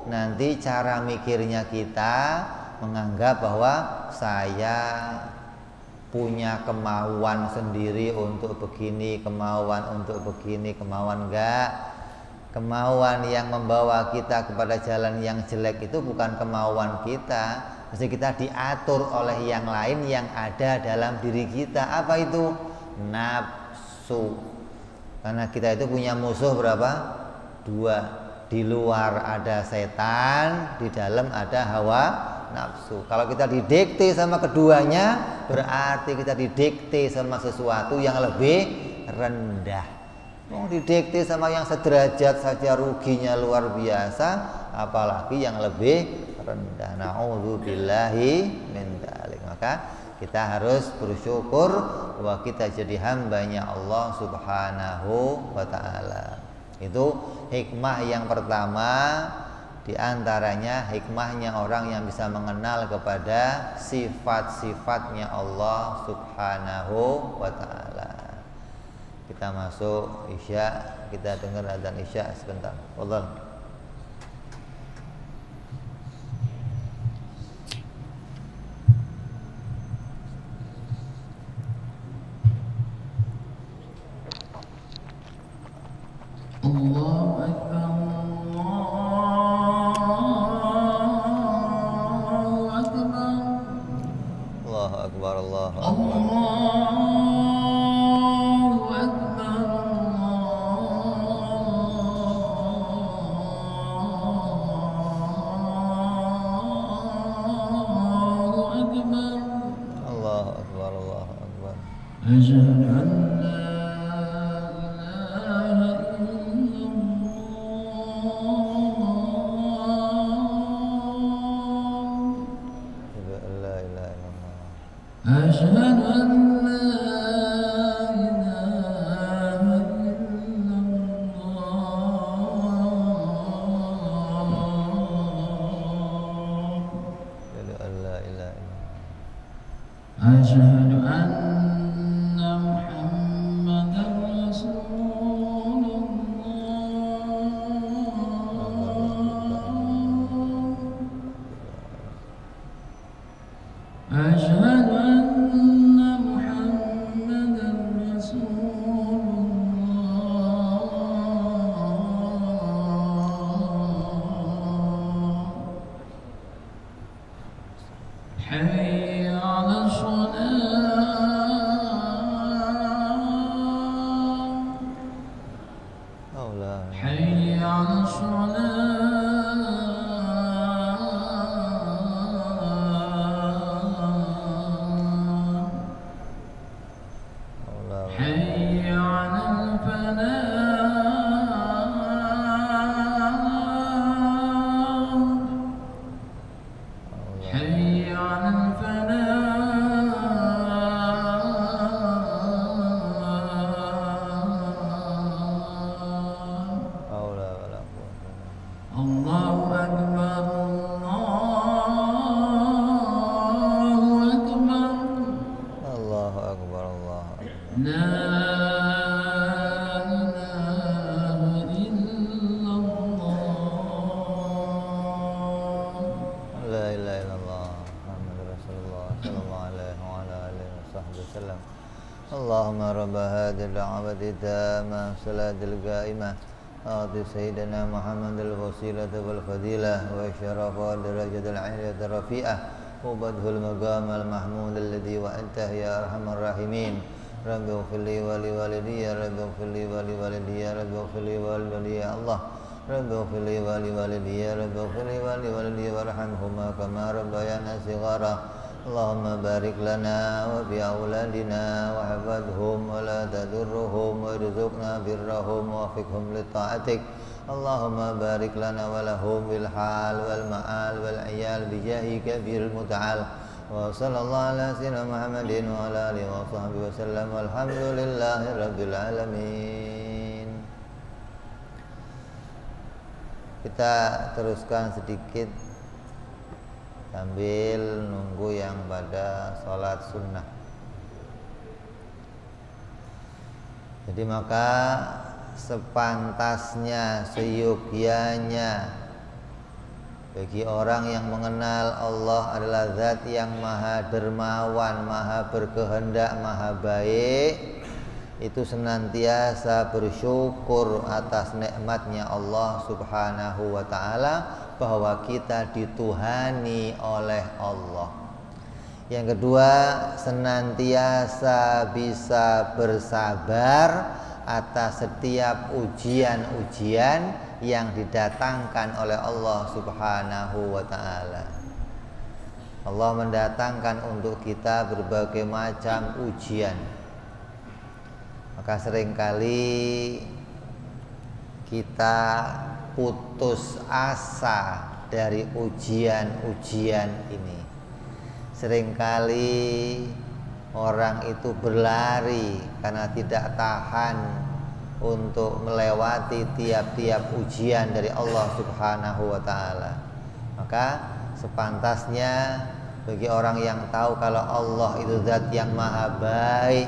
nanti cara mikirnya kita menganggap bahwa saya punya kemauan sendiri untuk begini, kemauan untuk begini, kemauan enggak. Kemauan yang membawa kita kepada jalan yang jelek itu bukan kemauan kita. Mesti kita diatur oleh yang lain yang ada dalam diri kita. Apa itu? Nafsu. Karena kita itu punya musuh berapa? 2. Di luar ada setan, di dalam ada hawa nafsu. Kalau kita didikte sama keduanya, berarti kita didikte sama sesuatu yang lebih rendah. Mau didikte sama yang sederajat saja ruginya luar biasa, apalagi yang lebih rendah. Na'udzubillahi min dzalik. Maka kita harus bersyukur bahwa kita jadi hambanya Allah Subhanahu wa ta'ala. Itu hikmah yang pertama Di antaranya hikmahnya orang yang bisa mengenal kepada sifat-sifatnya Allah Subhanahu wa ta'ala. Kita masuk Isya, kita dengar adzan Isya sebentar. Wallah. Allahu Akbar. Allahu Akbar, Allahu Akbar. Allahu Akbar. Allahu Akbar, Allahu Akbar. Asyhadu an la ilaha illallah. Asyhadu an la ilaha illallah. أشهد أن لا إله إلا الله. Asyhadu an la ilaha illallah. أشهد أن محمدا رسول الله. أشهد أن محمدا رسول الله. حي على الصلاة. Allah. حي على الصلاة. Allah. حي على الفلاح. حي على الفلاح. Haula wala quwwata illa billah. Allahu Akbar. Allahu Akbar. Allahu Akbar, Allahu Akbar. La ilaha illallah. La ilaha illallah Muhammadur Rasulullah sallallahu alaihi wa ala alihi wasallam. Allahumma rabb hadhihi al-da'wati tammah salatil qa'imah ati sayyidina Muhammadil wasilata wal fadilah wa syarafa darajatil 'aliyyati rafi'ah wa badhul maqam al-mahmud alladhi wa'anta ya arhamar rahimin. Rabbi ighfirli wa li walidayya, Rabbi ighfirli wa li walidayya, Rabbi ighfirli wa li walidayya Allah. Rabbi ighfirli wa li walidayya, Rabbi ighfirli wa li walidayya warhamhuma kama rabbayana shighara. Allahumma barik lana wa bi auladina wa hafadhum wa la tadurruhum wa rizukna birrahum wa fiqhum li ta'atik. Allahumma barik lana wa lahum bil hal wal ma'al wal iyal bi jahi kabiril muta'al. Wa sallallahu ala sayyidina Muhammadin wa ala alihi wa sahbihi wa sallam. Walhamdulillahi rabbil alamin. Kita teruskan sedikit sambil nunggu yang pada sholat sunnah. Jadi maka sepantasnya, seyogyanya bagi orang yang mengenal Allah adalah zat yang maha dermawan, maha berkehendak, maha baik, itu senantiasa bersyukur atas nikmatnya Allah Subhanahu wa ta'ala, bahwa kita dituhani oleh Allah. Yang kedua, senantiasa bisa bersabar atas setiap ujian-ujian yang didatangkan oleh Allah Subhanahu wa ta'ala. Allah mendatangkan untuk kita berbagai macam ujian. Maka seringkali kita putus asa dari ujian-ujian ini. Seringkali orang itu berlari karena tidak tahan untuk melewati tiap-tiap ujian dari Allah Subhanahu wa Ta'ala. Maka sepantasnya bagi orang yang tahu kalau Allah itu zat yang maha baik,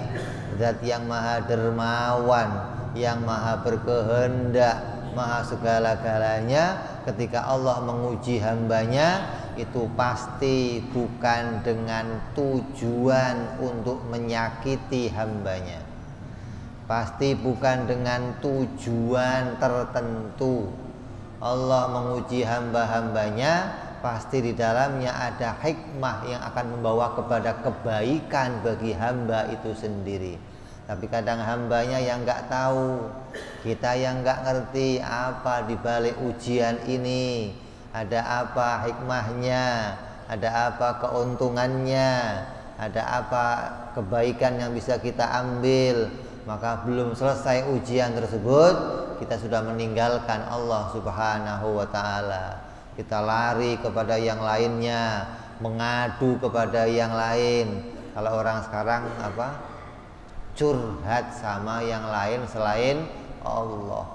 zat yang maha dermawan, yang maha berkehendak, maha segala-galanya, ketika Allah menguji hambanya itu pasti bukan dengan tujuan untuk menyakiti hambanya, pasti bukan dengan tujuan tertentu. Allah menguji hamba-hambanya pasti di dalamnya ada hikmah yang akan membawa kepada kebaikan bagi hamba itu sendiri. Tapi kadang hambanya yang nggak tahu, kita yang nggak ngerti apa di balik ujian ini, ada apa hikmahnya, ada apa keuntungannya, ada apa kebaikan yang bisa kita ambil. Maka belum selesai ujian tersebut, kita sudah meninggalkan Allah Subhanahu wa Ta'ala. Kita lari kepada yang lainnya, mengadu kepada yang lain. Kalau orang sekarang curhat sama yang lain selain Allah.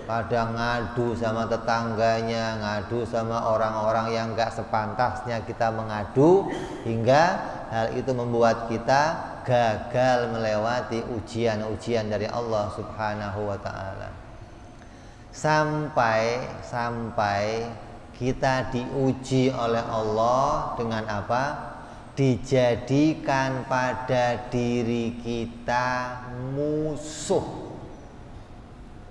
Kadang ngadu sama tetangganya, ngadu sama orang-orang yang gak sepantasnya kita mengadu, hingga hal itu membuat kita gagal melewati ujian-ujian dari Allah Subhanahu wa Ta'ala. Sampai kita diuji oleh Allah dengan apa? Dijadikan pada diri kita musuh.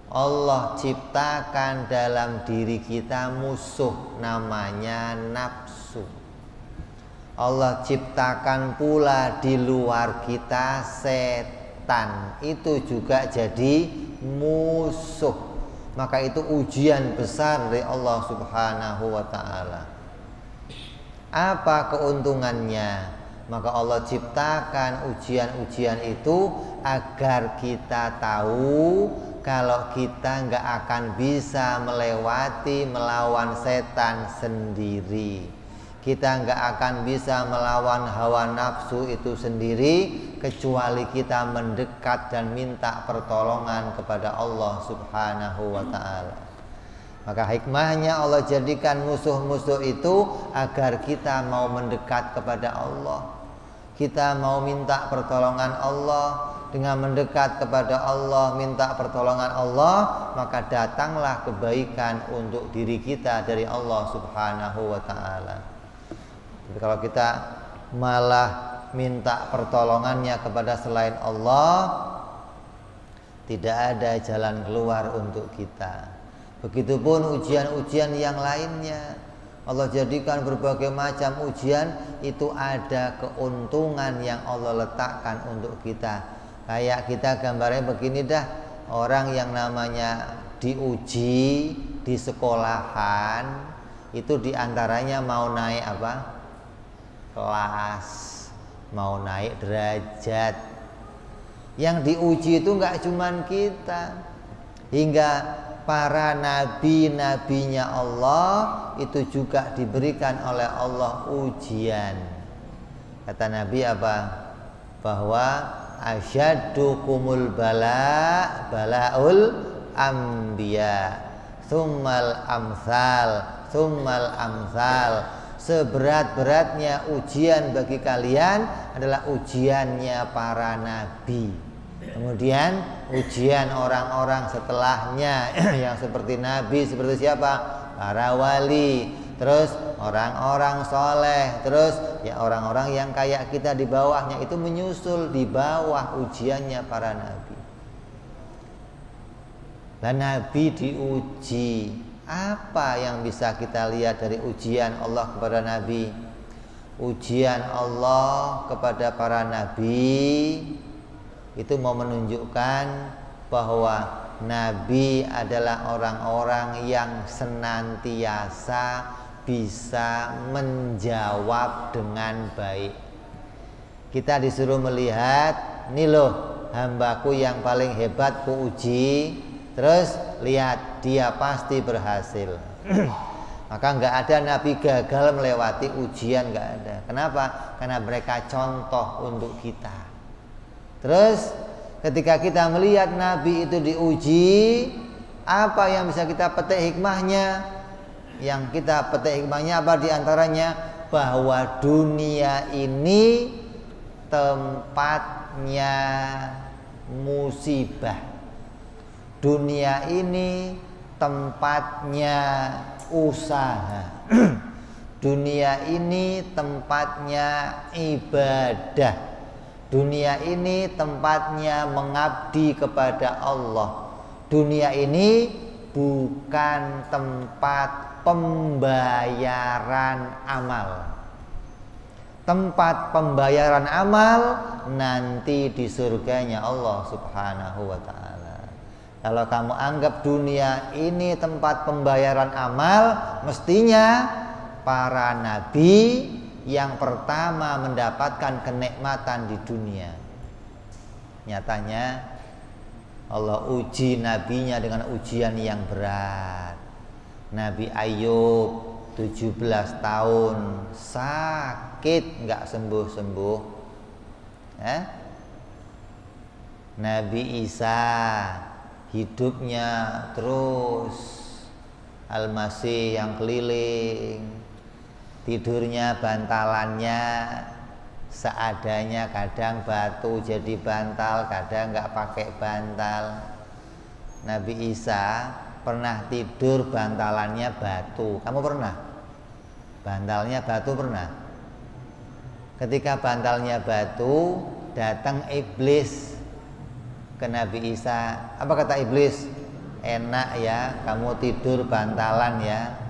Allah ciptakan dalam diri kita musuh, namanya nafsu. Allah ciptakan pula di luar kita setan, itu juga jadi musuh. Maka itu ujian besar dari Allah Subhanahu wa Ta'ala. Apa keuntungannya? Maka Allah ciptakan ujian-ujian itu agar kita tahu kalau kita nggak akan bisa melawan setan sendiri. Kita nggak akan bisa melawan hawa nafsu itu sendiri kecuali kita mendekat dan minta pertolongan kepada Allah Subhanahu wa Ta'ala. Maka hikmahnya Allah jadikan musuh-musuh itu agar kita mau mendekat kepada Allah. Kita mau minta pertolongan Allah. Dengan mendekat kepada Allah, minta pertolongan Allah, maka datanglah kebaikan untuk diri kita dari Allah Subhanahu wa Ta'ala. Tapi kalau kita malah minta pertolongannya kepada selain Allah, tidak ada jalan keluar untuk kita. Begitupun ujian-ujian yang lainnya. Allah jadikan berbagai macam ujian, itu ada keuntungan yang Allah letakkan untuk kita. Kayak kita gambarnya begini dah, orang yang namanya diuji di sekolahan, itu diantaranya mau naik apa? Kelas, mau naik derajat. Yang diuji itu nggak cuman kita, hingga para nabi-nabinya Allah itu juga diberikan oleh Allah ujian. Kata Nabi apa? Bahwa asyaddukumul bala'ul anbiya tsummal amsal. Seberat-beratnya ujian bagi kalian adalah ujiannya para nabi. Kemudian ujian orang-orang setelahnya yang seperti nabi, seperti siapa? Para wali, terus orang-orang soleh, terus ya orang-orang yang kayak kita di bawahnya, itu menyusul di bawah ujiannya para nabi. Dan nabi diuji, apa yang bisa kita lihat dari ujian Allah kepada nabi? Ujian Allah kepada para nabi itu mau menunjukkan bahwa nabi adalah orang-orang yang senantiasa bisa menjawab dengan baik. Kita disuruh melihat, nih loh hambaku yang paling hebat ku uji, terus lihat dia pasti berhasil. Maka nggak ada nabi gagal melewati ujian, nggak ada. Kenapa? Karena mereka contoh untuk kita. Terus Ketika kita melihat Nabi itu diuji, apa yang bisa kita petik hikmahnya? Yang kita petik hikmahnya apa diantaranya? Bahwa dunia ini tempatnya musibah. Dunia ini tempatnya usaha. Dunia ini tempatnya ibadah. Dunia ini tempatnya mengabdi kepada Allah. Dunia ini bukan tempat pembayaran amal. Tempat pembayaran amal nanti di surganya Allah Subhanahu wa ta'ala. Kalau kamu anggap dunia ini tempat pembayaran amal, mestinya para nabi yang pertama mendapatkan kenikmatan di dunia. Nyatanya Allah uji nabinya dengan ujian yang berat. Nabi Ayub 17 tahun sakit nggak sembuh-sembuh. Nabi Isa hidupnya terus Al-Masih yang keliling. Tidurnya bantalannya seadanya, kadang batu jadi bantal, kadang nggak pakai bantal. Nabi Isa pernah tidur bantalannya batu. Kamu pernah? Bantalnya batu pernah? Ketika bantalnya batu, datang iblis ke Nabi Isa. Apa kata iblis? Enak ya, kamu tidur bantalan ya.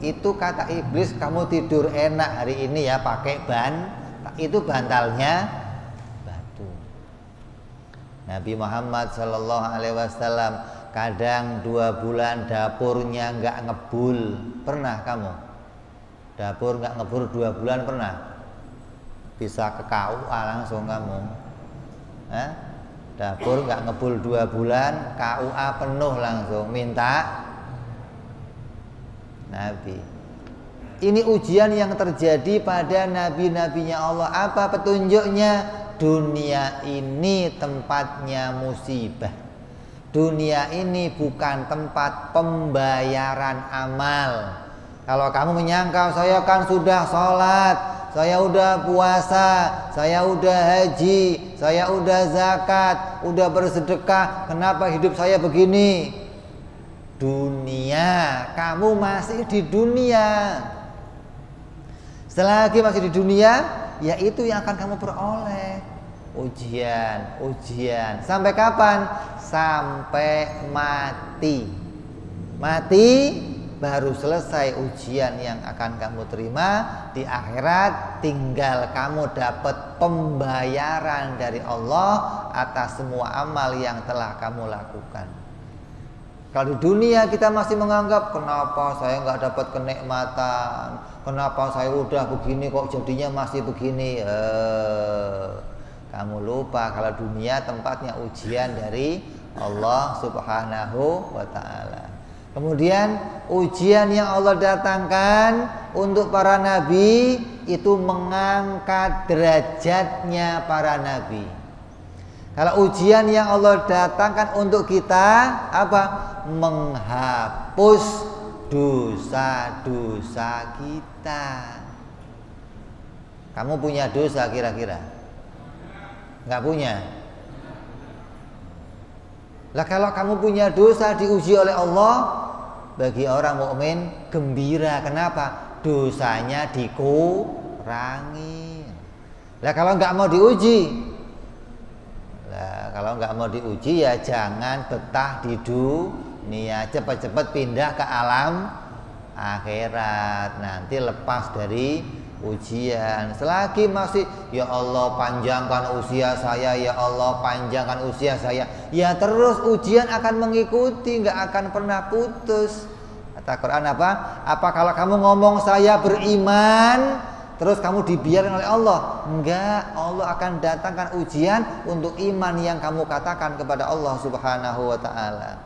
Itu kata iblis, kamu tidur enak hari ini ya pakai ban. Itu bantalnya batu. Nabi Muhammad sallallahu alaihi wasallam kadang 2 bulan dapurnya nggak ngebul. Pernah kamu? Dapur nggak ngebul 2 bulan pernah? Bisa ke KUA langsung kamu. Dapur nggak ngebul 2 bulan, KUA penuh langsung, minta Nabi. Ini ujian yang terjadi pada nabi-nabinya Allah. Apa petunjuknya? Dunia ini tempatnya musibah. Dunia ini bukan tempat pembayaran amal. Kalau kamu menyangka saya kan sudah sholat, saya udah puasa, saya udah haji, saya udah zakat, udah bersedekah, kenapa hidup saya begini? Dunia, kamu masih di dunia. Selagi masih di dunia, ya itu yang akan kamu peroleh. Ujian. Sampai kapan? Sampai mati. Mati baru selesai ujian yang akan kamu terima. Di akhirat tinggal kamu dapat pembayaran dari Allah atas semua amal yang telah kamu lakukan. Kalau di dunia kita masih menganggap, kenapa saya nggak dapat kenikmatan, kenapa saya udah begini kok jadinya masih begini. Kamu lupa kalau dunia tempatnya ujian dari Allah Subhanahu wa ta'ala. Kemudian ujian yang Allah datangkan untuk para nabi itu mengangkat derajatnya para nabi. Kalau ujian yang Allah datangkan untuk kita apa? Menghapus dosa-dosa kita. Kamu punya dosa kira-kira? Enggak punya? Lah kalau kamu punya dosa diuji oleh Allah, bagi orang mukmin gembira. Kenapa? Dosanya dikurangi. Lah kalau enggak mau diuji, kalau nggak mau diuji ya jangan betah di dunia, cepat-cepat pindah ke alam akhirat, nanti lepas dari ujian. Selagi masih ya Allah panjangkan usia saya, ya Allah panjangkan usia saya, ya terus ujian akan mengikuti, nggak akan pernah putus. Kata Quran apa? Apa kalau kamu ngomong saya beriman terus kamu dibiarkan oleh Allah? Enggak, Allah akan datangkan ujian untuk iman yang kamu katakan kepada Allah Subhanahu wa ta'ala.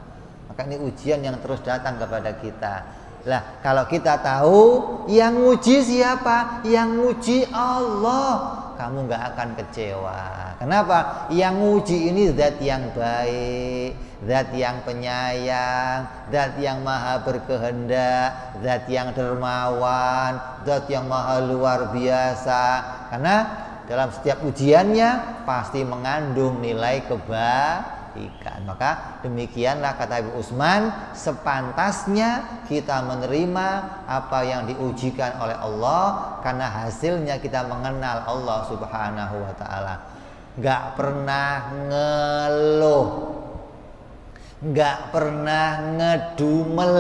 Maka ini ujian yang terus datang kepada kita. Lah, kalau kita tahu yang nguji siapa? Yang nguji Allah. kamu nggak akan kecewa. Kenapa? Yang nguji ini zat yang baik, zat yang penyayang, zat yang maha berkehendak, zat yang dermawan, zat yang maha luar biasa. Karena dalam setiap ujiannya pasti mengandung nilai kebaikan. Maka demikianlah kata Ibu Utsman, sepantasnya kita menerima apa yang diujikan oleh Allah, karena hasilnya kita mengenal Allah Subhanahu wa ta'ala. Gak pernah ngeluh, gak pernah ngedumel,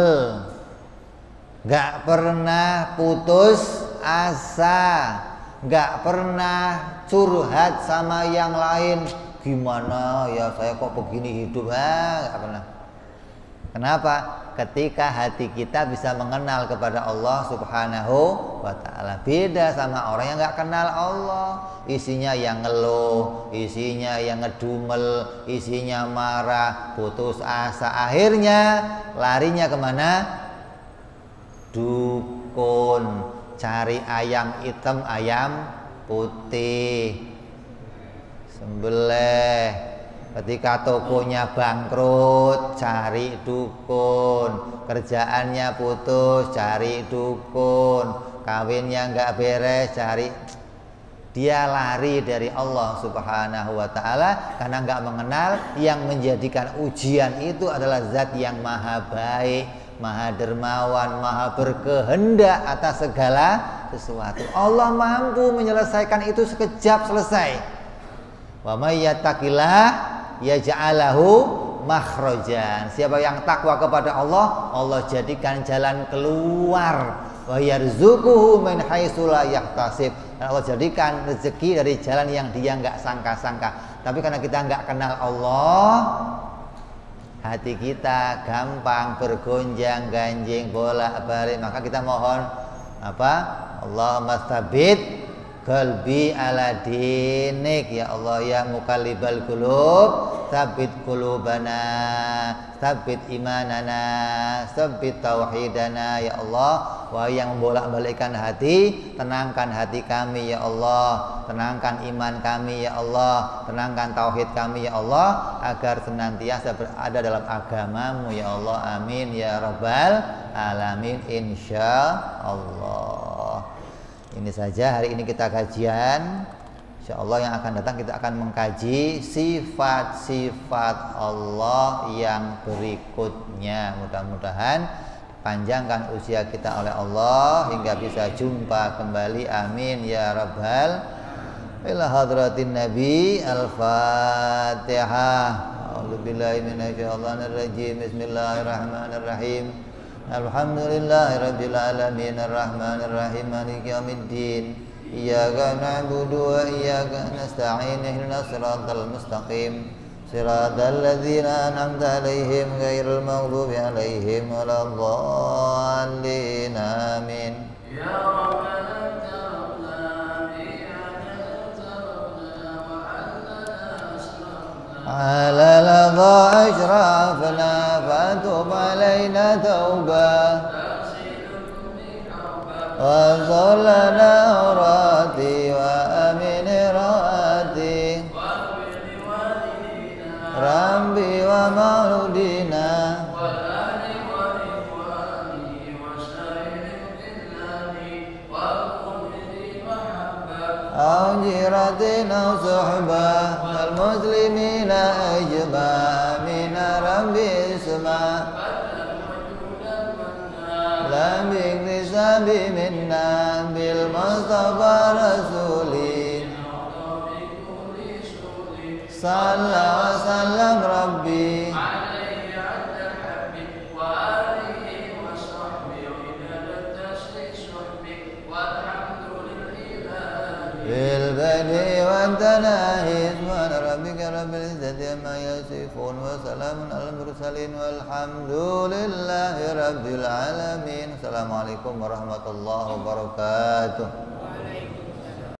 gak pernah putus asa, gak pernah curhat sama yang lain. Gimana ya saya kok begini hidup, gak pernah. Kenapa? Ketika hati kita bisa mengenal kepada Allah Subhanahu wa ta'ala. Beda sama orang yang gak kenal Allah. Isinya yang ngeluh, isinya yang ngedumel, isinya marah, putus asa. Akhirnya larinya kemana? Dukun, cari ayam hitam, ayam putih, sembelih. Ketika tokonya bangkrut, cari dukun. Kerjaannya putus, cari dukun. Kawinnya nggak beres, cari. Dia lari dari Allah Subhanahu wa ta'ala karena nggak mengenal yang menjadikan ujian itu adalah zat yang maha baik, maha dermawan, maha berkehendak atas segala sesuatu. Allah mampu menyelesaikan itu sekejap selesai. Wa may yattaqillah yaj'alahu makhrajan. Siapa yang takwa kepada Allah, Allah jadikan jalan keluar. Wa yarzuquhu min haitsu la yahtasib. Dan Allah jadikan rezeki dari jalan yang dia enggak sangka-sangka. Tapi karena kita enggak kenal Allah, hati kita gampang bergonjang-ganjing, bolak-balik. Maka kita mohon apa? Allahumma tsabbit qalbi ala dinik, ya Allah ya muqallibal qulub, tsabbit qulubana, tsabbit imanana, tsabbit tauhidana, ya Allah. Wahai yang membolak-balikkan hati, tenangkan hati kami ya Allah, tenangkan iman kami ya Allah, tenangkan tauhid kami ya Allah, agar senantiasa berada dalam agamamu ya Allah. Amin ya rabbal alamin, insyaallah. Ini saja hari ini kita kajian. InsyaAllah yang akan datang kita akan mengkaji sifat-sifat Allah yang berikutnya. Mudah-mudahan panjangkan usia kita oleh Allah hingga bisa jumpa kembali. Amin ya rabbal ila hadratin nabi. Al-Fatihah. A'udzubillahi minasyaitonir rajim. Bismillahirrahmanirrahim. Alhamdulillahirabbil alamin arrahmanir rahim maliki yaumiddin. Iyyaka na'budu wa iyyaka nasta'in ihdinas siratal mustaqim siratal ladzina an'amta 'alaihim ghairil maghdubi 'alaihim waladdallin. Amin. Ya rabbana على لظى أشرافنا فتب علينا توبة وصل لنا أوراتي وأمن راتي ربي ومولدنا أو جيرة أو صحبة المسلمين أجمع من ربي اسمع لا باكتساب منا بالمصطفى رسولي صلى وسلم ربي بالبدء والتناهي سبحان ربك رب العزة عما يصفون وسلام على المرسلين والحمد لله رب العالمين. Assalamualaikum warahmatullahi wabarakatuh.